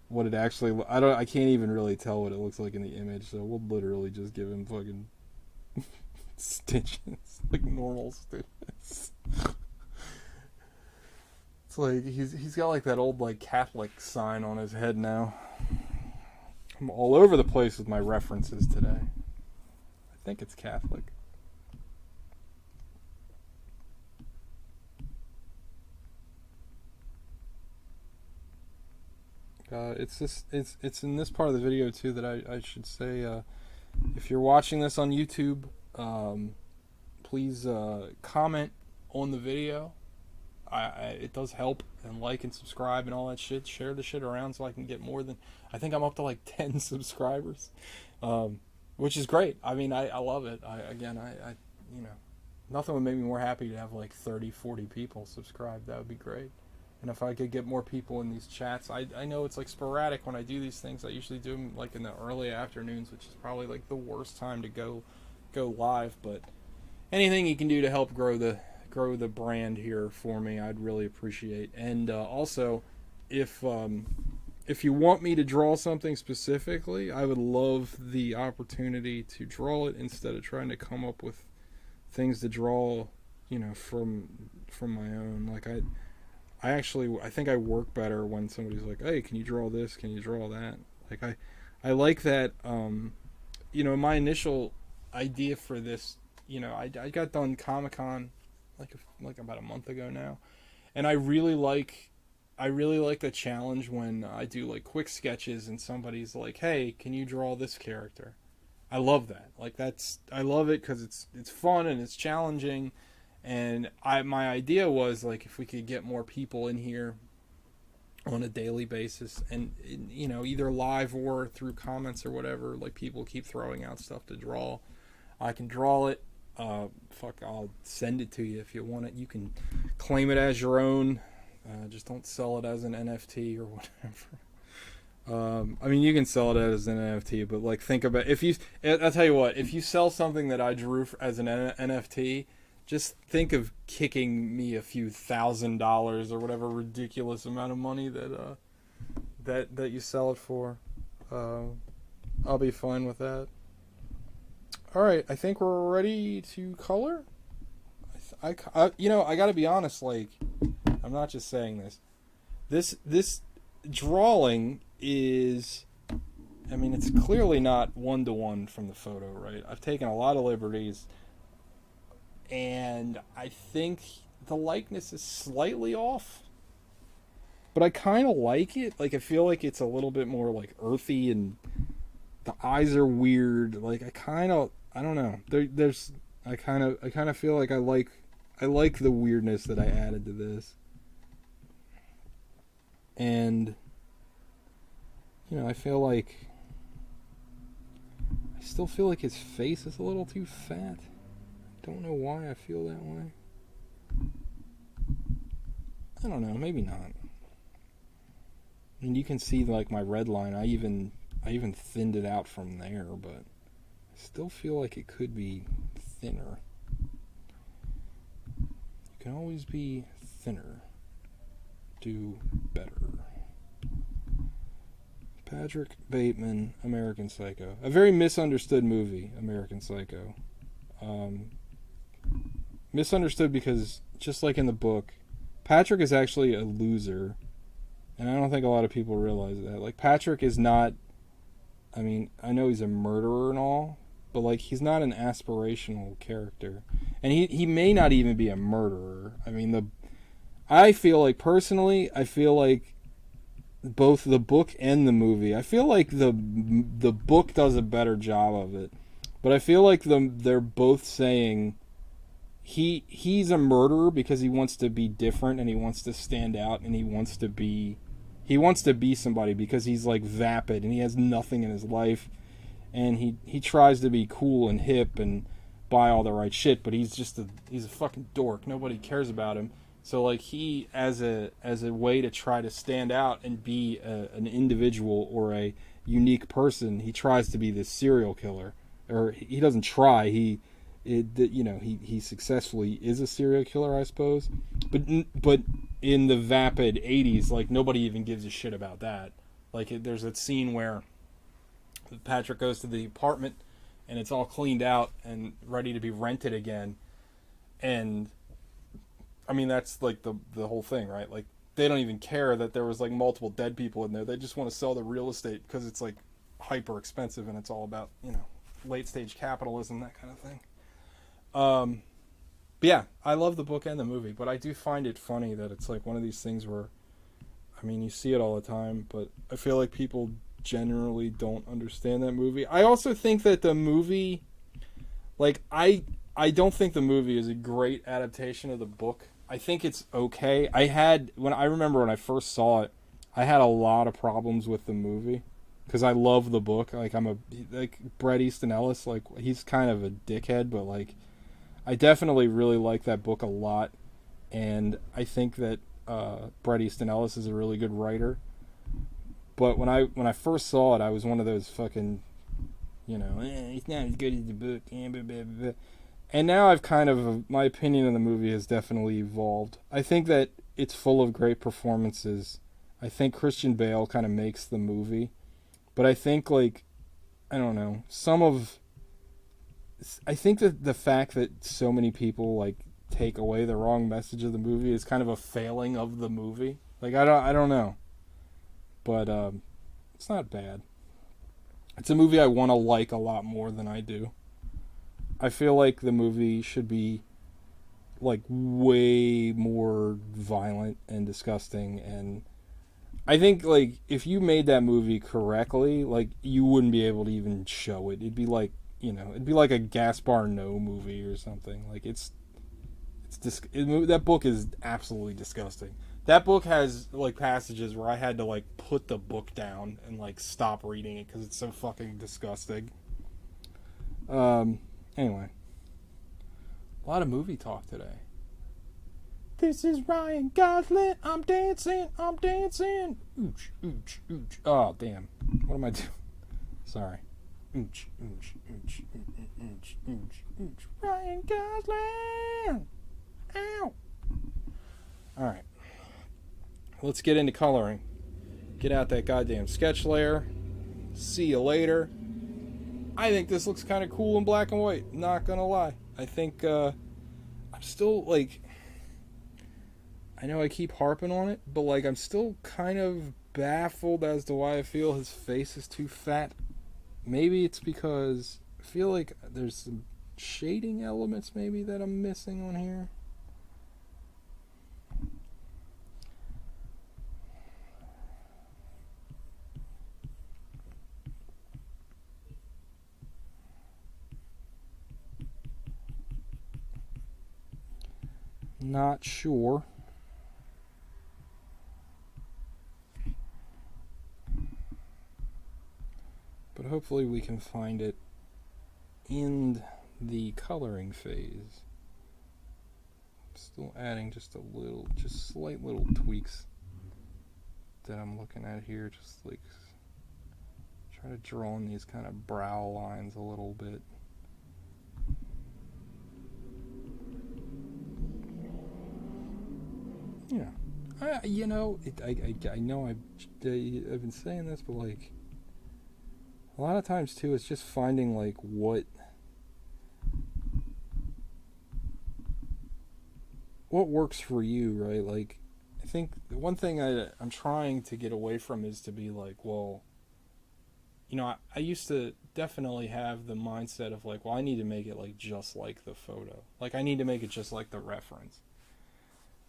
Speaker 1: what it actually. I can't even really tell what it looks like in the image, so we'll literally just give him fucking stitches, like normal stitches. It's like he's got like that old like Catholic sign on his head now. I'm all over the place with my references today. I think it's Catholic. It's in this part of the video too that I should say, if you're watching this on YouTube, please comment on the video. It does help, and like and subscribe and all that shit. Share the shit around so I can get more than, I think I'm up to like 10 subscribers, which is great. I mean, I love it. I you know, nothing would make me more happy to have like 30-40 people subscribe. That would be great. And if I could get more people in these chats, I know it's like sporadic when I do these things. I usually do them like in the early afternoons, which is probably like the worst time to go live. But anything you can do to help grow the brand here for me, I'd really appreciate. And also, if you want me to draw something specifically, I would love the opportunity to draw it instead of trying to come up with things to draw, you know, from my own. Like I think I work better when somebody's like, hey, can you draw this? Can you draw that? Like I like that, you know, my initial idea for this, you know, I got done Comic-Con like about a month ago now. And I really like the challenge when I do like quick sketches and somebody's like, hey, can you draw this character? I love that. Like I love it because it's fun and it's challenging. And my idea was like if we could get more people in here on a daily basis, and you know, either live or through comments or whatever, like people keep throwing out stuff to draw, I can draw it. I'll send it to you if you want it. You can claim it as your own. Just don't sell it as an NFT or whatever. I mean, you can sell it as an NFT, but like think about I'll tell you what, if you sell something that I drew as an NFT, just think of kicking me a few $1,000 or whatever ridiculous amount of money that you sell it for. I'll be fine with that. All right, I think we're ready to color. I you know, I gotta be honest. Like, I'm not just saying this. This drawing is, I mean, it's clearly not 1-to-1 from the photo, right? I've taken a lot of liberties. And I think the likeness is slightly off, but I kind of like it. Like, I feel like it's a little bit more like earthy, and the eyes are weird. Like, I don't know. I kind of feel like I like the weirdness that I added to this. And I feel like I still feel like his face is a little too fat. I don't know why I feel that way. I don't know, maybe not. And you can see like my red line. I even thinned it out from there, but I still feel like it could be thinner. You can always be thinner. Do better. Patrick Bateman, American Psycho. A very misunderstood movie, American Psycho. Misunderstood because, just like in the book, Patrick is actually a loser. And I don't think a lot of people realize that. Like, Patrick is not... I mean, I know he's a murderer and all, but, like, he's not an aspirational character. And he may not even be a murderer. I mean, I feel like, personally, both the book and the movie, I feel like the book does a better job of it. But I feel like they're both saying he's a murderer because he wants to be different and he wants to stand out and he wants to be somebody because he's like vapid and he has nothing in his life, and he tries to be cool and hip and buy all the right shit, but he's a fucking dork. Nobody cares about him. So like he as a way to try to stand out and be an individual or a unique person, he tries to be this serial killer. Or he doesn't try. He successfully is a serial killer, I suppose. But in the vapid 80s, like nobody even gives a shit about that. Like there's a scene where Patrick goes to the apartment and it's all cleaned out and ready to be rented again, and I mean, that's like the whole thing, right? Like, they don't even care that there was like multiple dead people in there. They just want to sell the real estate because it's like hyper expensive and it's all about, late stage capitalism, that kind of thing. But yeah, I love the book and the movie, but I do find it funny that it's like one of these things where, I mean, you see it all the time, but I feel like people generally don't understand that movie. I also think that the movie, like, I don't think the movie is a great adaptation of the book. I think it's okay. I remember when I first saw it, I had a lot of problems with the movie because I love the book. Like Bret Easton Ellis, like he's kind of a dickhead, but like I definitely really like that book a lot, and I think that Bret Easton Ellis is a really good writer. But when I first saw it, I was one of those fucking, it's not as good as the book. Blah, blah, blah. And now I've my opinion of the movie has definitely evolved. I think that it's full of great performances. I think Christian Bale kind of makes the movie. But I think, like, I don't know, I think that the fact that so many people, like, take away the wrong message of the movie is kind of a failing of the movie. Like, I don't know. But, it's not bad. It's a movie I want to like a lot more than I do. I feel like the movie should be like way more violent and disgusting, and I think like if you made that movie correctly, like you wouldn't be able to even show it. It'd be like a Gaspar Noé movie or something. Like that book is absolutely disgusting. That book has like passages where I had to like put the book down and like stop reading it because it's so fucking disgusting. Anyway, a lot of movie talk today. This is Ryan Gosling. I'm dancing. Ooch, ooch, ooch. Oh, damn. What am I doing? Sorry. Ooch, ooch, ooch, ooch, ooch, ooch, ooch. Ryan Gosling. Ow. All right. Let's get into coloring. Get out that goddamn sketch layer. See you later. I think this looks kind of cool in black and white. Not gonna lie. I think I'm still like, I know I keep harping on it, but like I'm still kind of baffled as to why I feel his face is too fat. Maybe it's because I feel like there's some shading elements maybe that I'm missing on here. Not sure. but hopefully we can find it in the coloring phase. Still adding just slight little tweaks that I'm looking at here, just like try to draw in these kind of brow lines a little bit. Yeah, I know I've been saying this, but like a lot of times too, it's just finding like what works for you, right? Like, I think the one thing I'm trying to get away from is to be like, well, you know, I used to definitely have the mindset of like, well, I need to make it like just like the photo. Like, I need to make it just like the reference.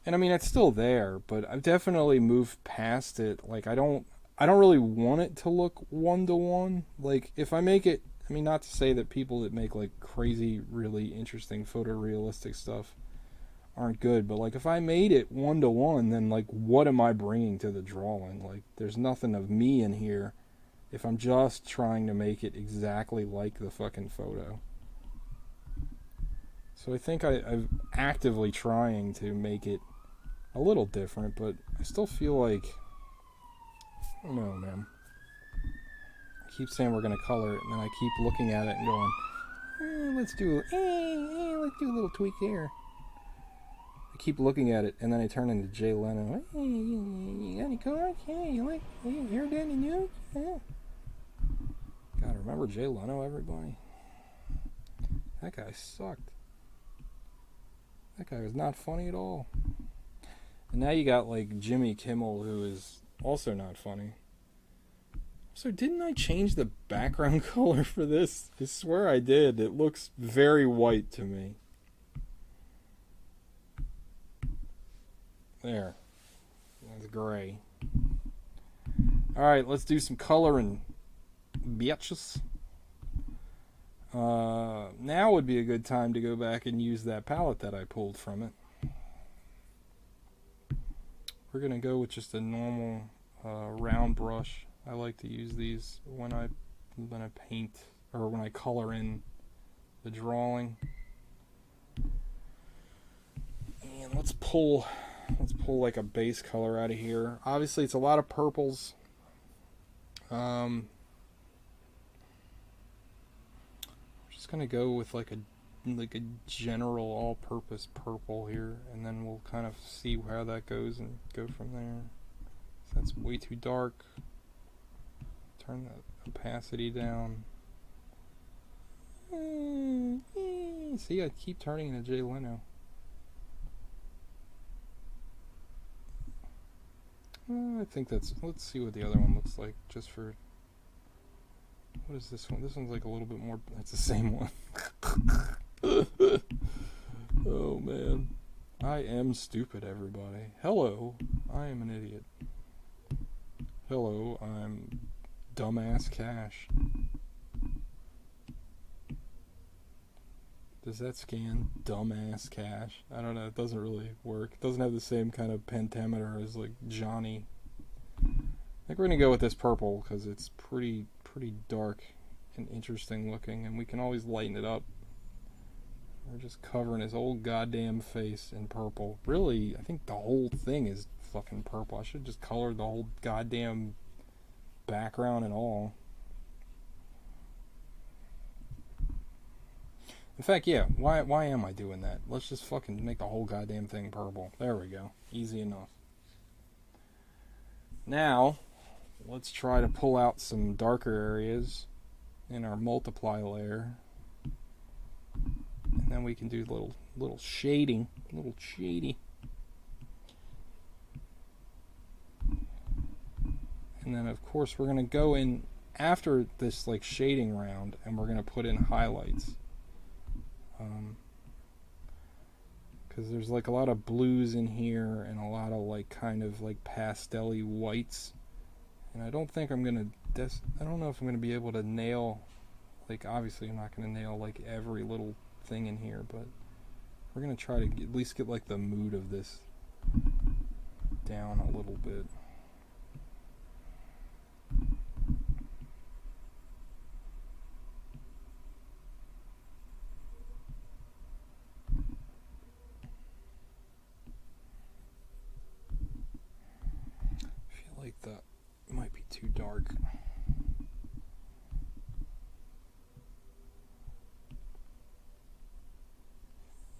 Speaker 1: And I mean, it's still there, but I've definitely moved past it. Like, I don't really want it to look one-to-one. Like, if I make it, I mean, not to say that people that make like crazy, really interesting photorealistic stuff aren't good, but like if I made it one-to-one, then like what am I bringing to the drawing? Like, there's nothing of me in here if I'm just trying to make it exactly like the fucking photo. So I think I'm actively trying to make it a little different, but I still feel like, I don't know, man. I keep saying we're gonna color it, and then I keep looking at it and going, let's do a little tweak here. I keep looking at it, and then I turn into Jay Leno. Hey, you got any cards? Hey, you like hair done in you? Yeah. God, remember Jay Leno, everybody? That guy sucked. That guy was not funny at all. And now you got like Jimmy Kimmel, who is also not funny. So didn't I change the background color for this? I swear I did. It looks very white to me. There. That's gray. Alright, let's do some coloring, bitches. Now would be a good time to go back and use that palette that I pulled from it. We're going to go with just a normal round brush. I like to use these when I paint, or when I color in the drawing. And let's pull like a base color out of here. Obviously, it's a lot of purples. Just gonna go with like a general all-purpose purple here, and then we'll kind of see how that goes and go from there. So that's way too dark. Turn the opacity down. See, I keep turning into Jay Leno. I think that's... Let's see what the other one looks like, just for... What is this one? This one's like a little bit more... That's the same one. Oh, man. I am stupid, everybody. Hello, I am an idiot. Hello, I'm dumbass Cash. Does that scan dumbass Cash? I don't know, it doesn't really work. It doesn't have the same kind of pentameter as like Johnny. I think we're gonna go with this purple because it's pretty dark and interesting looking, and we can always lighten it up. We're just covering his old goddamn face in purple. Really, I think the whole thing is fucking purple. I should just color the whole goddamn background and all. In fact, yeah, why am I doing that? Let's just fucking make the whole goddamn thing purple. There we go. Easy enough. Now, let's try to pull out some darker areas in our multiply layer. And then we can do little shading. Little shady. And then, of course, we're going to go in after this like shading round, and we're going to put in highlights. Because there's like a lot of blues in here and a lot of like kind of like pastel-y whites, and I don't think I'm gonna I don't know if I'm gonna be able to nail, like, obviously I'm not gonna nail like every little thing in here, but we're gonna try to at least get like the mood of this down a little bit. too dark.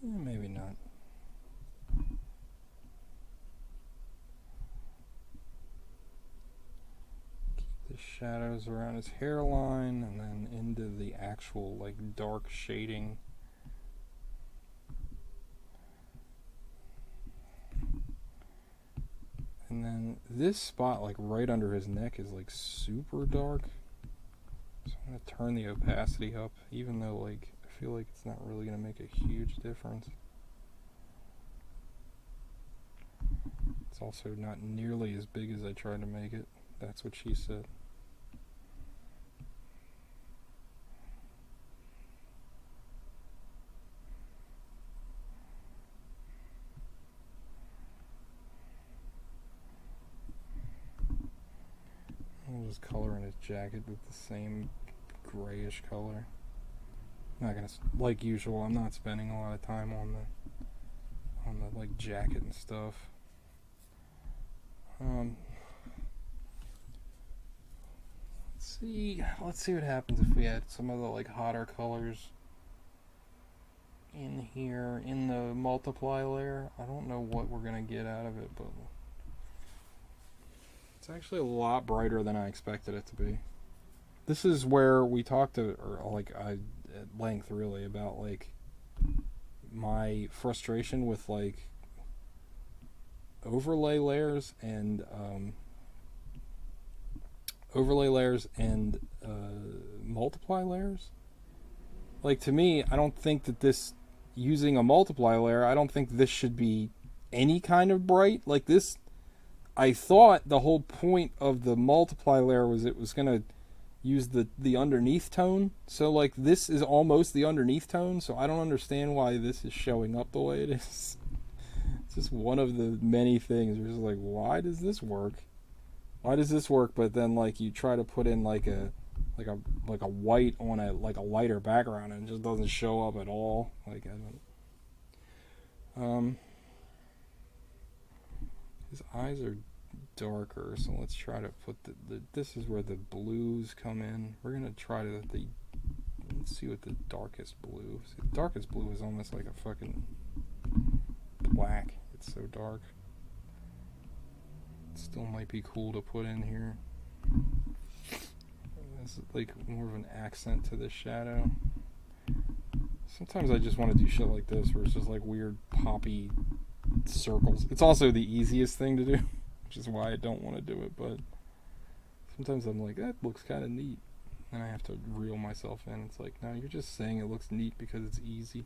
Speaker 1: Maybe not. Keep the shadows around his hairline and then into the actual like dark shading. And then this spot like right under his neck is like super dark. So I'm going to turn the opacity up, even though like I feel like it's not really going to make a huge difference. It's also not nearly as big as I tried to make it. That's what she said. I'll just color in his jacket with the same grayish color. Not gonna, like usual, I'm not spending a lot of time on the like jacket and stuff. Let's see what happens if we add some of the like hotter colors in here in the multiply layer. I don't know what we're gonna get out of it, but it's actually a lot brighter than I expected it to be. This is where we talked at length really about like my frustration with like overlay layers and multiply layers. Like, to me, I don't think that this, using a multiply layer, I don't think this should be any kind of bright. Like this, I thought the whole point of the multiply layer was it was going to use the underneath tone. So like this is almost the underneath tone, so I don't understand why this is showing up the way it is. It's just one of the many things. You're just like, why does this work? Why does this work? But then like you try to put in like a white on a like a lighter background and it just doesn't show up at all. Like I don't. His eyes are darker, so let's try to put this is where the blues come in. We're gonna try to let's see what the darkest blue. See, the darkest blue is almost like a fucking black. It's so dark. It still might be cool to put in here. This is like more of an accent to the shadow. Sometimes I just want to do shit like this where it's just like weird poppy circles. It's also the easiest thing to do, which is why I don't want to do it, but sometimes I'm like, that looks kind of neat. And I have to reel myself in. It's like, no, you're just saying it looks neat because it's easy.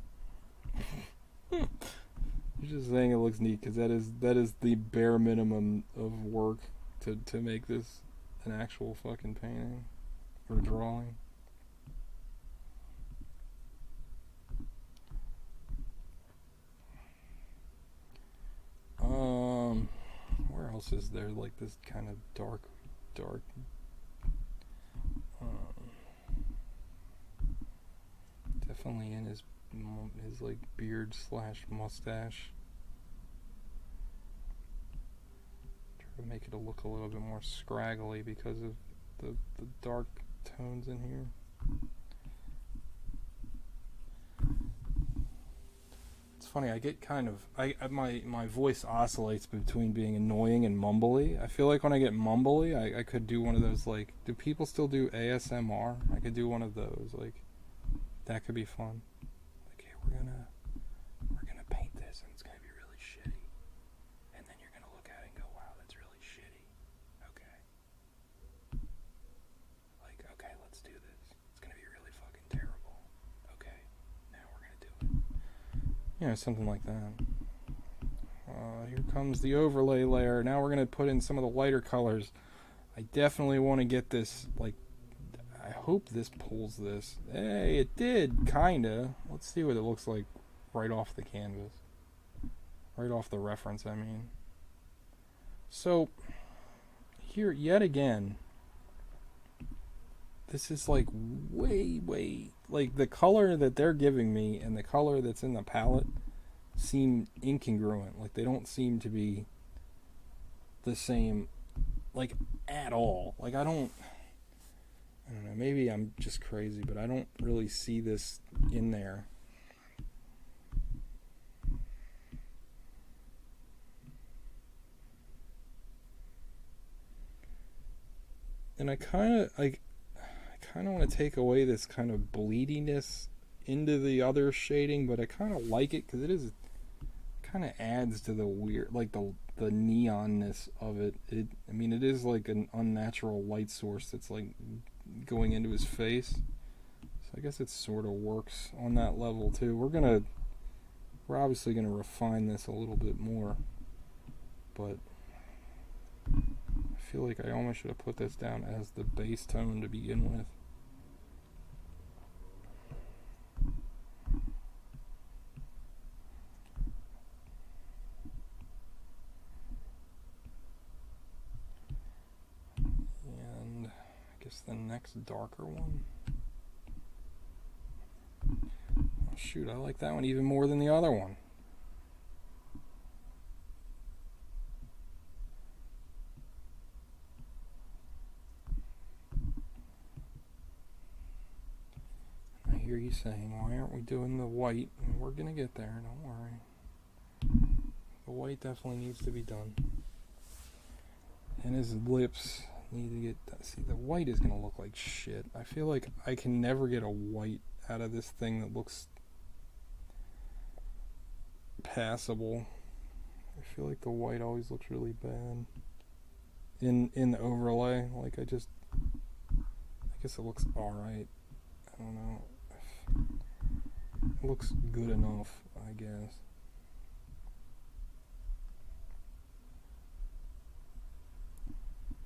Speaker 1: You're just saying it looks neat because that is the bare minimum of work to make this an actual fucking painting or drawing. Where else is there like this kind of dark definitely in his like beard / mustache. Try to make it look a little bit more scraggly because of the dark tones in here. It's funny, I get kind of my voice oscillates between being annoying and mumbly. I feel like when I get mumbly, I could do one of those, like, do people still do ASMR? I could do one of those, like, that could be fun. Like, hey, we're gonna paint this and it's gonna be really shitty. And then you're gonna look at it and go, wow, that's really shitty. Okay. Like, okay, let's do this. It's gonna be really fucking terrible. Okay, now we're gonna do it. You know, something like that. Here comes the overlay layer. Now we're going to put in some of the lighter colors. I definitely want to get this, like, I hope this pulls this. Hey, it did, kinda. Let's see what it looks like right off the canvas. Right off the reference, I mean. So, here, yet again, this is like way, like the color that they're giving me and the color that's in the palette seem incongruent. Like they don't seem to be the same. like, at all. Like, I don't know, maybe I'm just crazy, but I don't really see this in there. And I kind of want to take away this kind of bleediness into the other shading, but I kind of like it because it kind of adds to the weird, like the neonness of it. I mean, it is like an unnatural light source that's like going into his face. So I guess it sort of works on that level too. We're obviously gonna refine this a little bit more, but I feel like I almost should have put this down as the base tone to begin with. And I guess the next darker one. Oh shoot, I like that one even more than the other one. I hear you saying, why aren't we doing the white? And we're gonna get there, don't worry. The white definitely needs to be done. And his lips need to get... See, the white is gonna look like shit. I feel like I can never get a white out of this thing that looks passable. I feel like the white always looks really bad in the overlay. Like, I guess it looks alright. I don't know. It looks good enough, I guess.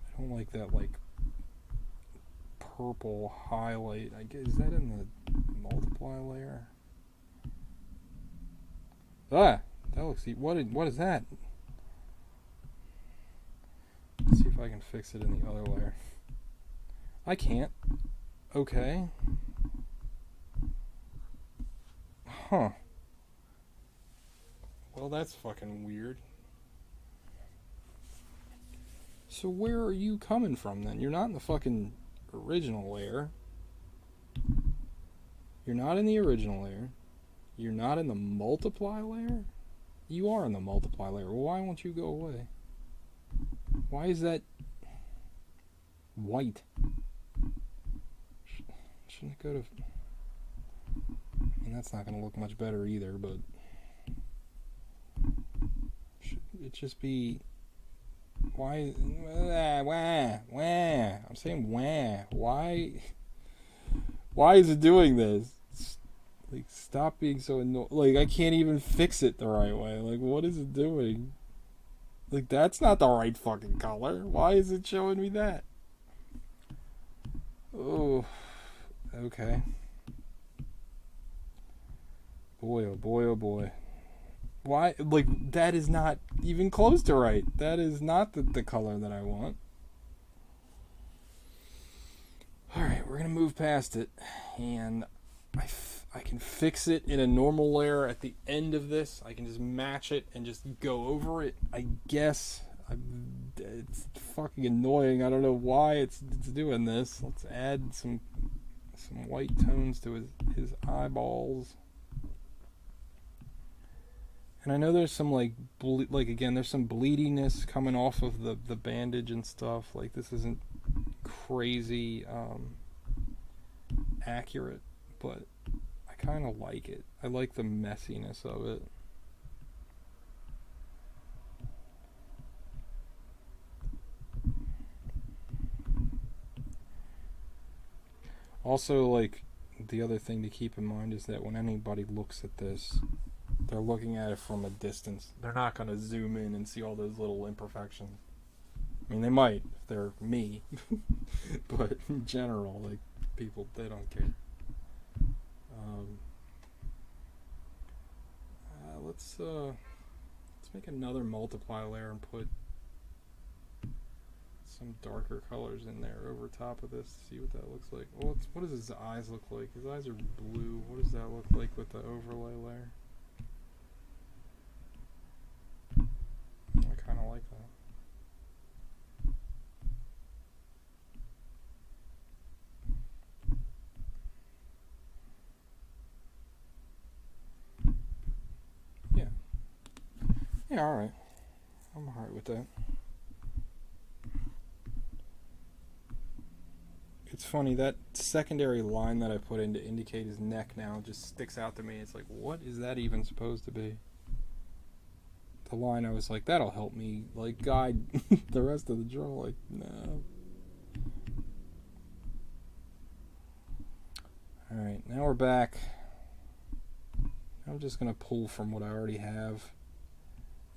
Speaker 1: I don't like that, like, purple highlight. I guess, is that in the multiply layer? Ah! That looks... What is that? Let's see if I can fix it in the other layer. I can't. Okay. Huh. Well, that's fucking weird. So where are you coming from then? You're not in the fucking original layer. You're not in the original layer. You're not in the multiply layer? You are in the multiply layer. Well, why won't you go away? Why is that white? Shouldn't it go to... I mean, that's not going to look much better either, but... Should it just be... Why? Wah. I'm saying wah. Why is it doing this? Like, stop being so annoying. Like, I can't even fix it the right way. Like, what is it doing? Like, that's not the right fucking color. Why is it showing me that? Oh, okay. Boy, oh boy, oh boy. Why? Like, that is not even close to right. That is not the color that I want. Alright, we're going to move past it. And I can fix it in a normal layer at the end of this. I can just match it and just go over it. I guess. It's fucking annoying. I don't know why it's doing this. Let's add some white tones to his eyeballs. And I know there's some again, there's some bleediness coming off of the bandage and stuff. Like, this isn't crazy accurate, but I kind of like it. I like the messiness of it. Also, like, the other thing to keep in mind is that when anybody looks at this, they're looking at it from a distance. They're not going to zoom in and see all those little imperfections. I mean, they might if they're me, but in general, like, people, they don't care. Let's make another multiply layer and put some darker colors in there over top of this. See what that looks like. Well, what does his eyes look like? His eyes are blue. What does that look like with the overlay layer? I kind of like that. Yeah, alright. I'm alright with that. It's funny, that secondary line that I put in to indicate his neck now just sticks out to me. It's like, what is that even supposed to be? The line, I was like, that'll help me, like, guide the rest of the draw. Like, no. Alright, now we're back. I'm just going to pull from what I already have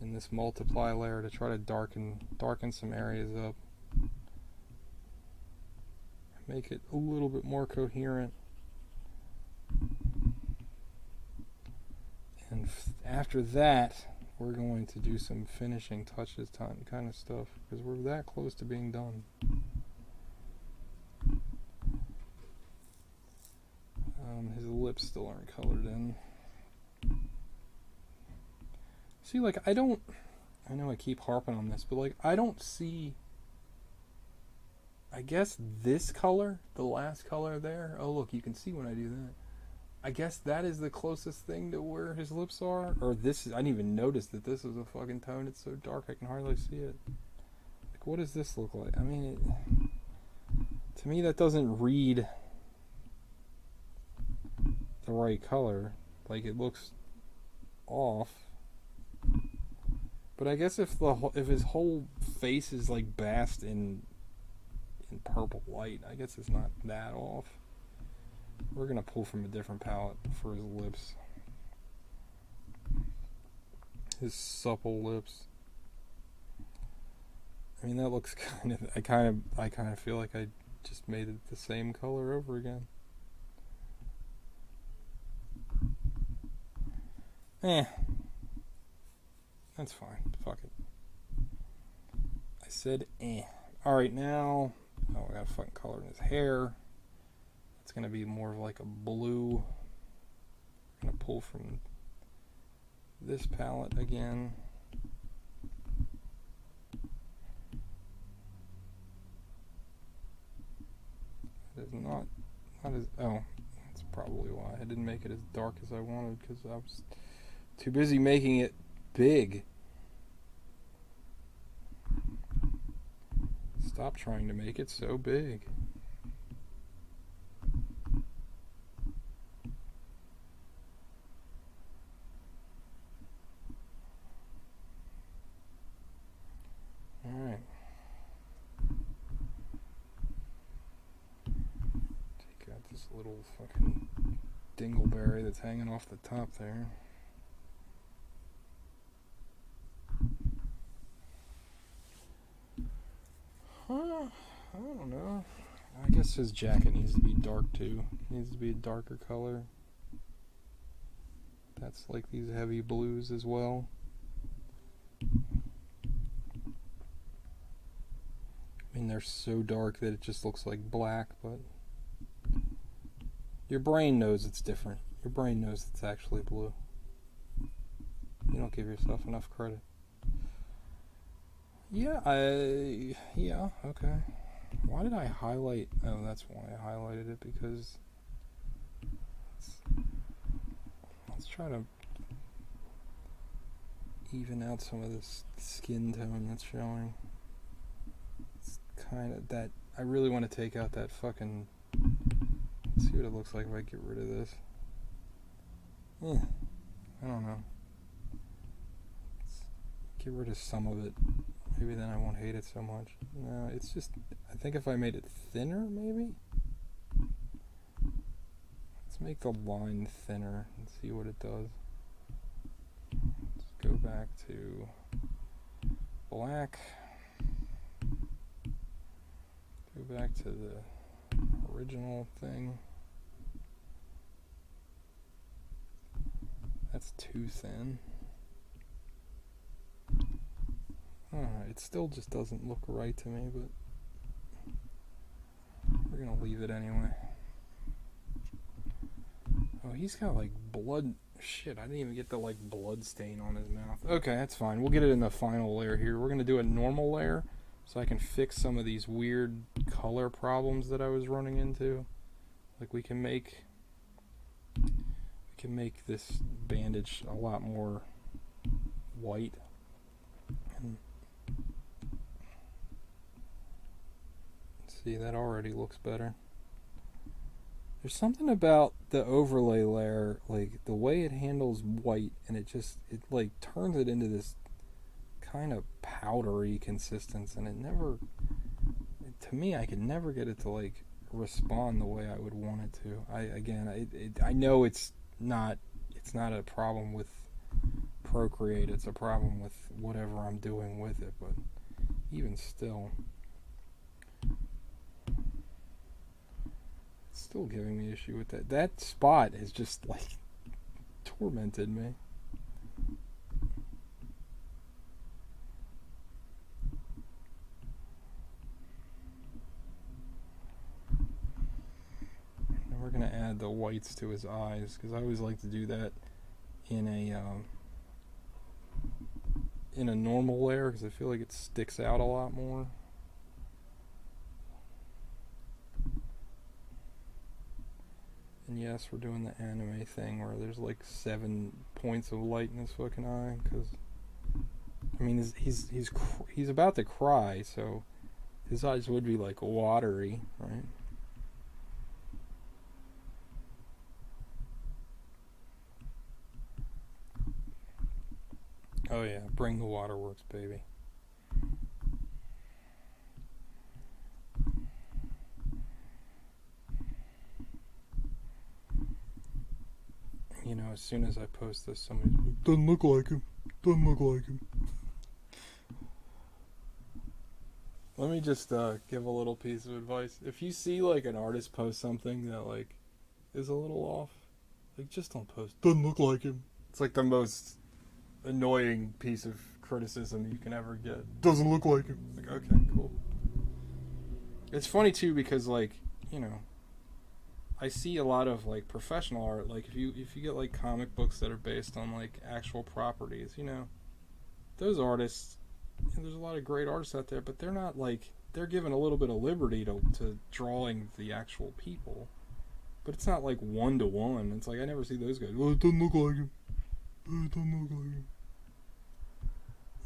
Speaker 1: in this multiply layer to try to darken some areas up. Make it a little bit more coherent. And after that, we're going to do some finishing touches kind of stuff, because we're that close to being done. His lips still aren't colored in. See, like, I know I keep harping on this, but, like, I don't see, I guess this color, the last color there, oh look, you can see when I do that. I guess that is the closest thing to where his lips are, or this is, I didn't even notice that this was a fucking tone. It's so dark I can hardly see it. Like, what does this look like? I mean, to me that doesn't read the right color. Like, it looks off. But I guess if his whole face is like basked in purple light, I guess it's not that off. We're gonna pull from a different palette for his lips. His supple lips. I mean, that looks I kind of feel like I just made it the same color over again. That's fine. Fuck it. I said Alright, now, I got a fucking color in his hair. It's going to be more of like a blue. I'm going to pull from this palette again. It is not as, oh, that's probably why I didn't make it as dark as I wanted, because I was too busy making it big. Stop trying to make it so big. Alright. Take out this little fucking dingleberry that's hanging off the top there. I don't know. I guess his jacket needs to be dark too. It needs to be a darker color. That's like these heavy blues as well. I mean, they're so dark that it just looks like black, but your brain knows it's different. Your brain knows it's actually blue. You don't give yourself enough credit. Yeah, okay. Why did I highlight? Oh, that's why I highlighted it, because let's try to even out some of this skin tone that's showing. It's kind of that, I really want to take out that fucking, let's see what it looks like if I get rid of this. I don't know. Let's get rid of some of it. Maybe then I won't hate it so much. No, it's just, I think if I made it thinner, maybe? Let's make the line thinner and see what it does. Let's go back to black. Go back to the original thing. That's too thin. It still just doesn't look right to me, but we're gonna leave it anyway. Oh, he's got like blood. Shit, I didn't even get the like blood stain on his mouth. Okay, that's fine. We'll get it in the final layer here. We're gonna do a normal layer so I can fix some of these weird color problems that I was running into. Like we can make this bandage a lot more white. And see, that already looks better. There's something about the overlay layer, like the way it handles white, and it like turns it into this kind of powdery consistence, and it never, to me, I could never get it to like respond the way I would want it to. I know it's not a problem with Procreate, it's a problem with whatever I'm doing with it, but even still, it's still giving me issue with that. That spot has just like tormented me. And we're gonna add the whites to his eyes, because I always like to do that in a normal layer, because I feel like it sticks out a lot more. And yes, we're doing the anime thing where there's like 7 points of light in his fucking eye, because I mean he's about to cry, so his eyes would be like watery, right? Oh yeah, bring the waterworks, baby. You know, as soon as I post this, somebody's like, doesn't look like him. Doesn't look like him. Let me just give a little piece of advice. If you see like an artist post something that like is a little off, like just don't post. Doesn't look like him. It's like the most annoying piece of criticism you can ever get. Doesn't look like him. Like, okay, cool. It's funny too, because like, you know, I see a lot of like professional art, like if you get like comic books that are based on like actual properties, you know, those artists, and there's a lot of great artists out there, but they're not like, they're given a little bit of liberty to drawing the actual people, but it's not like 1-to-1. It's like I never see those guys. Oh, it doesn't look like him. Oh, it doesn't look like him.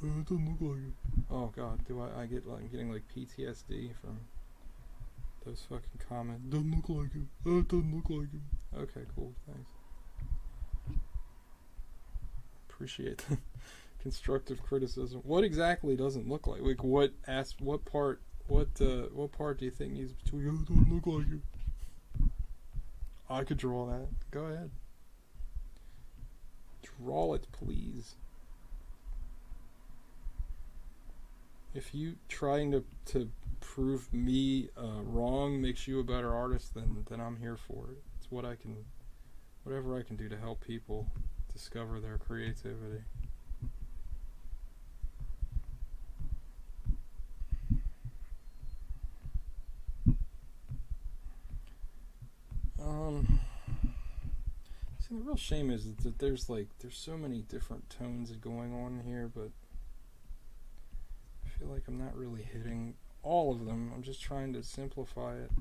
Speaker 1: Oh, it doesn't look like him. Oh god, I get like, I'm getting like PTSD from those fucking comments. Doesn't look like him. Oh, it doesn't look like him. Okay, cool, thanks. Appreciate the constructive criticism. What exactly doesn't look like? Like what part do you think needs to? Oh, it doesn't look like him. I could draw that. Go ahead. Draw it, please. If you trying to prove me wrong makes you a better artist, then I'm here for it. It's whatever I can do to help people discover their creativity. See, the real shame is that there's so many different tones going on here, but I feel like I'm not really hitting all of them. I'm just trying to simplify it.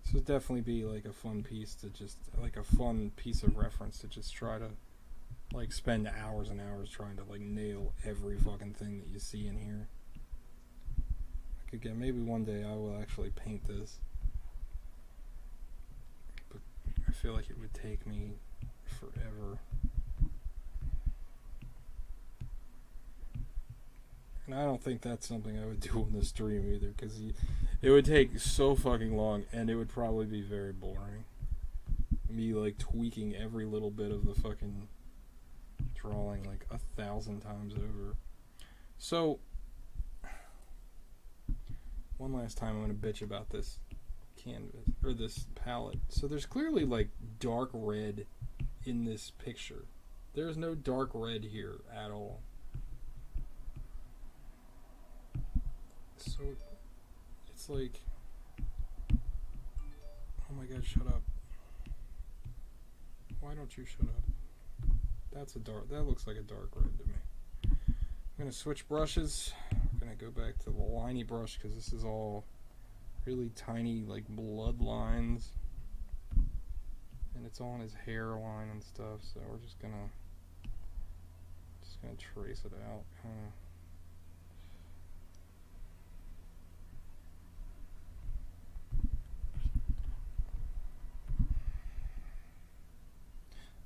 Speaker 1: This would definitely be like a fun piece to just, like a fun piece of reference to just try to like spend hours and hours trying to like nail every fucking thing that you see in here. Like again, maybe one day I will actually paint this, but I feel like it would take me forever. And I don't think that's something I would do on the stream either, because it would take so fucking long, and it would probably be very boring. Me like tweaking every little bit of the fucking drawing like 1,000 times over. So, one last time I'm gonna bitch about this canvas, or this palette. So there's clearly like dark red in this picture. There's no dark red here at all. So it's like, oh my god, shut up. Why don't you shut up? That looks like a dark red to me. I'm gonna switch brushes. I'm gonna go back to the liney brush, because this is all really tiny like blood lines, and it's all on his hairline and stuff, so we're just gonna gonna trace it out.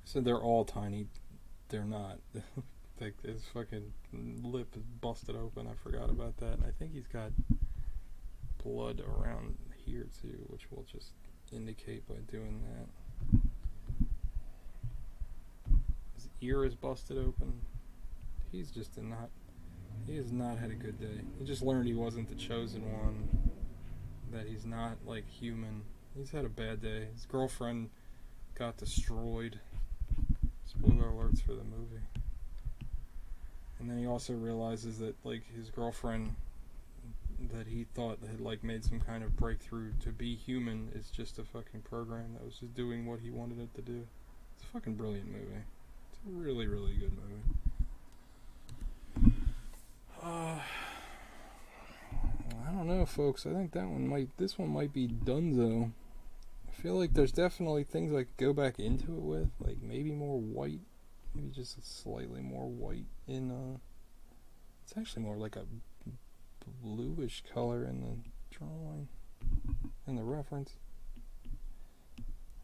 Speaker 1: So they're all tiny. They're not. Like his fucking lip is busted open. I forgot about that. And I think he's got blood around here too, which we'll just indicate by doing that. His ear is busted open. He's just he has not had a good day. He just learned he wasn't the chosen one. That he's not like human. He's had a bad day. His girlfriend got destroyed. Spoiler alerts for the movie. And then he also realizes that like his girlfriend that he thought had like made some kind of breakthrough to be human is just a fucking program that was just doing what he wanted it to do. It's a fucking brilliant movie. It's a really, really good movie. I don't know, folks. I think this one might be donezo. I feel like there's definitely things I could go back into it with, like maybe more white, maybe just slightly more white in it's actually more like a bluish color in the drawing, in the reference.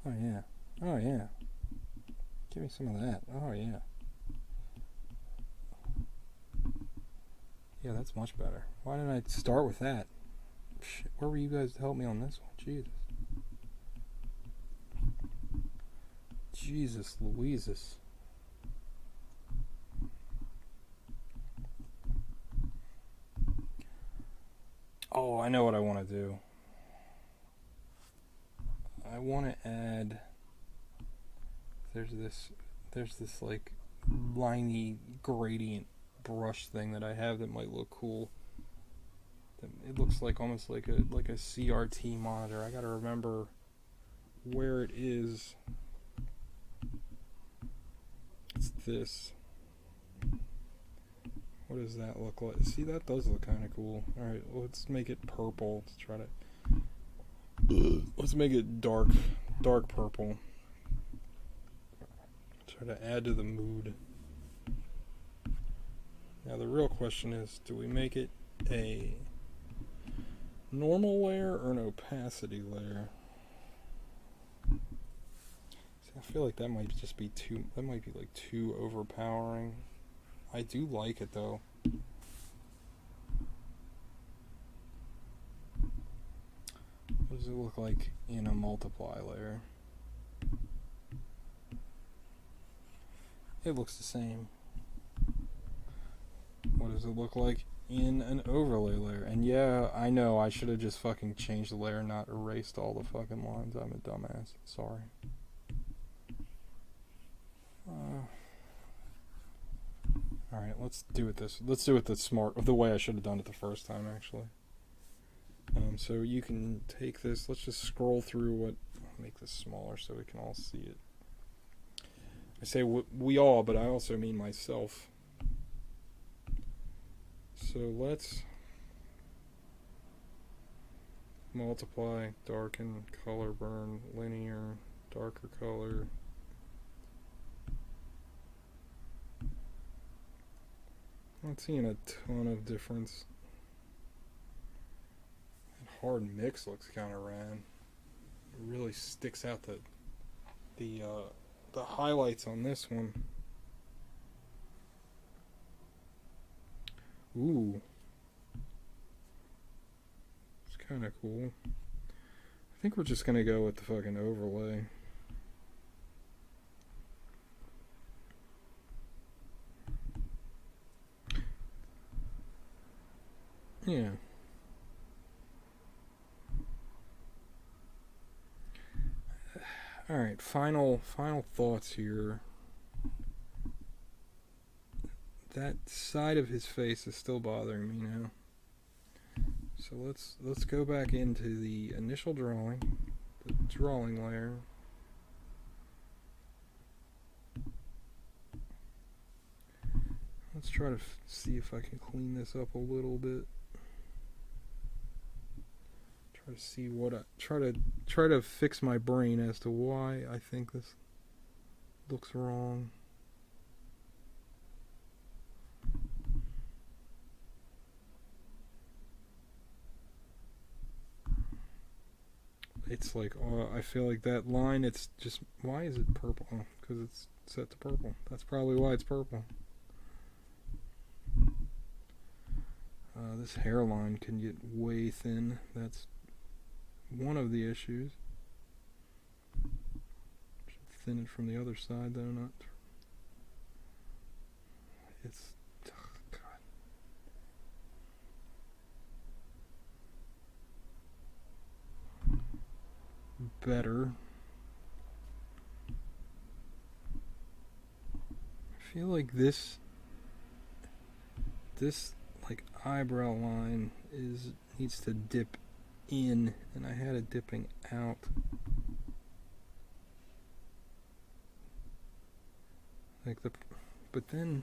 Speaker 1: Oh yeah, give me some of that. Oh yeah, that's much better. Why didn't I start with that? Shit, where were you guys to help me on this one? Jesus Louises. Oh, I know what I want to do. I want to add, there's this like liney gradient brush thing that I have that might look cool. It looks like almost like a CRT monitor. I gotta remember where it is. It's this. What does that look like? See, that does look kind of cool. Alright, let's make it purple. Let's try to... Let's make it dark purple. Try to add to the mood. Now the real question is, do we make it a normal layer or an opacity layer? See, I feel like that might just be too overpowering. I do like it though. What does it look like in a multiply layer? It looks the same. What does it look like in an overlay layer? And yeah, I know I should have just fucking changed the layer, not erased all the fucking lines. I'm a dumbass. Sorry. Alright, let's do it the way I should have done it the first time, actually. So you can take this, let's just scroll through make this smaller so we can all see it. I say we all, but I also mean myself. So let's multiply, darken, color burn, linear, darker color. I'm not seeing a ton of difference. That hard mix looks kind of rad. It really sticks out the highlights on this one. Ooh. It's kind of cool. I think we're just going to go with the fucking overlay. Yeah. Alright, final thoughts here. That side of his face is still bothering me now. So let's go back into the initial drawing, the drawing layer. Let's try to see if I can clean this up a little bit. Try to see try to fix my brain as to why I think this looks wrong. it's like, oh, I feel like that line, it's just, why is it purple? Oh, because it's set to purple. That's probably why it's purple. This hairline can get way thin. That's one of the issues. Should thin it from the other side, though, not. It's. Oh, God. Better. I feel like this like eyebrow line needs to dip in, and I had it dipping out. Like but then,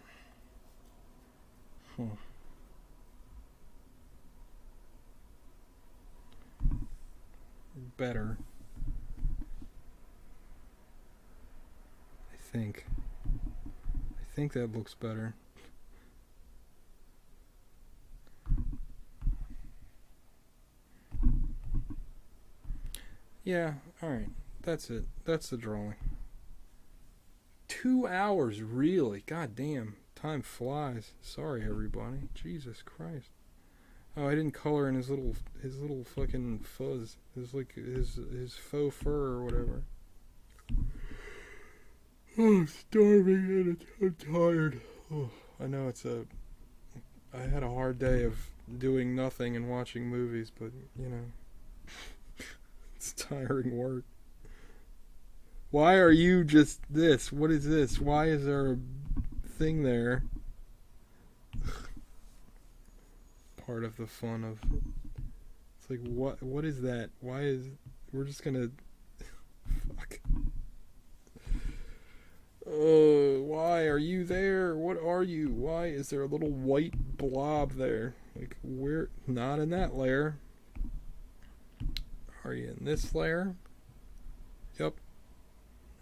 Speaker 1: better. I think that looks better. Yeah, alright. That's it. That's the drawing. 2 hours, really? God damn. Time flies. Sorry, everybody. Jesus Christ. Oh, I didn't color in his little fucking fuzz. His faux fur or whatever. Oh, I'm starving and I'm tired. Oh, I know I had a hard day of doing nothing and watching movies, but, you know, it's tiring work. Why are you just this? What is this? Why is there a thing there? Part of the fun of... It's like, what is that? We're just gonna... Fuck. Why are you there? What are you? Why is there a little white blob there? Like, we're not in that layer. Are you in this layer? Yep.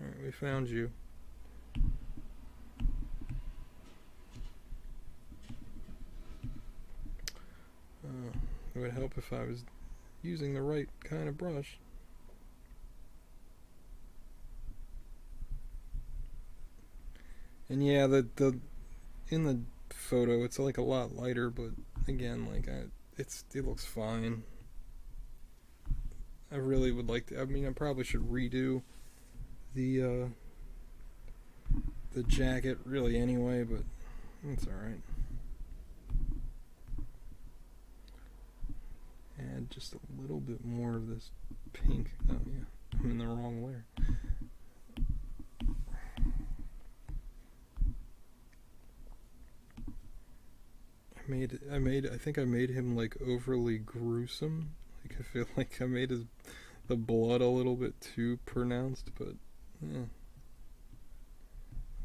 Speaker 1: Alright, we found you. It would help if I was using the right kind of brush. And yeah, the in the photo it's like a lot lighter, but again, like it looks fine. I really would like to. I mean, I probably should redo the jacket really anyway, but it's all right. Add just a little bit more of this pink. Oh yeah, I'm in the wrong layer. I think I made him like overly gruesome. Like I feel like I made the blood a little bit too pronounced, but yeah.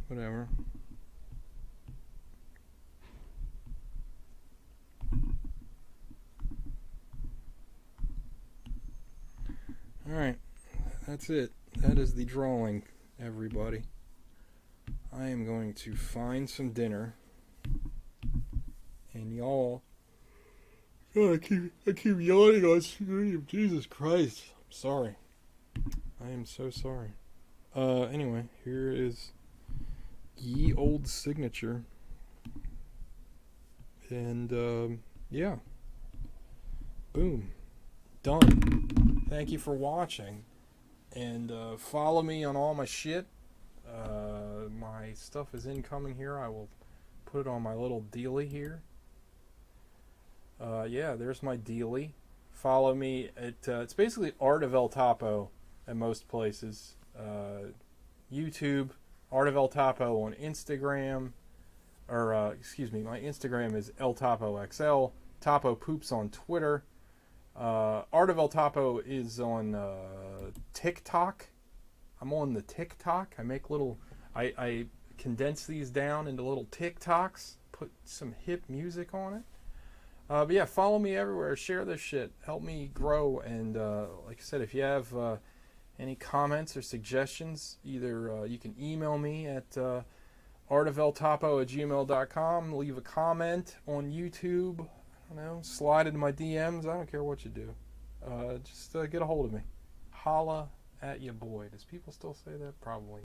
Speaker 1: Whatever. Alright, that's it. That is the drawing, everybody. I am going to find some dinner. And y'all... God, I keep yawning on stream. Jesus Christ. I'm sorry. I am so sorry. Anyway, here is ye old signature. And, yeah. Boom. Done. Thank you for watching. And, follow me on all my shit. My stuff is incoming here. I will put it on my little dealie here. Yeah, there's my dealie. Follow me at, it's basically Art of El Topo at most places. YouTube, Art of El Topo on Instagram. Or, excuse me, my Instagram is El Topo XL. Topo Poops on Twitter. Art of El Topo is on TikTok. I'm on the TikTok. I make little... I condense these down into little TikToks. Put some hip music on it. But yeah, follow me everywhere. Share this shit. Help me grow. And like I said, if you have any comments or suggestions, either you can email me at artofeltopo@gmail.com. Leave a comment on YouTube. I don't know. Slide into my DMs. I don't care what you do. Just get a hold of me. holla at your boy. Does people still say that? Probably.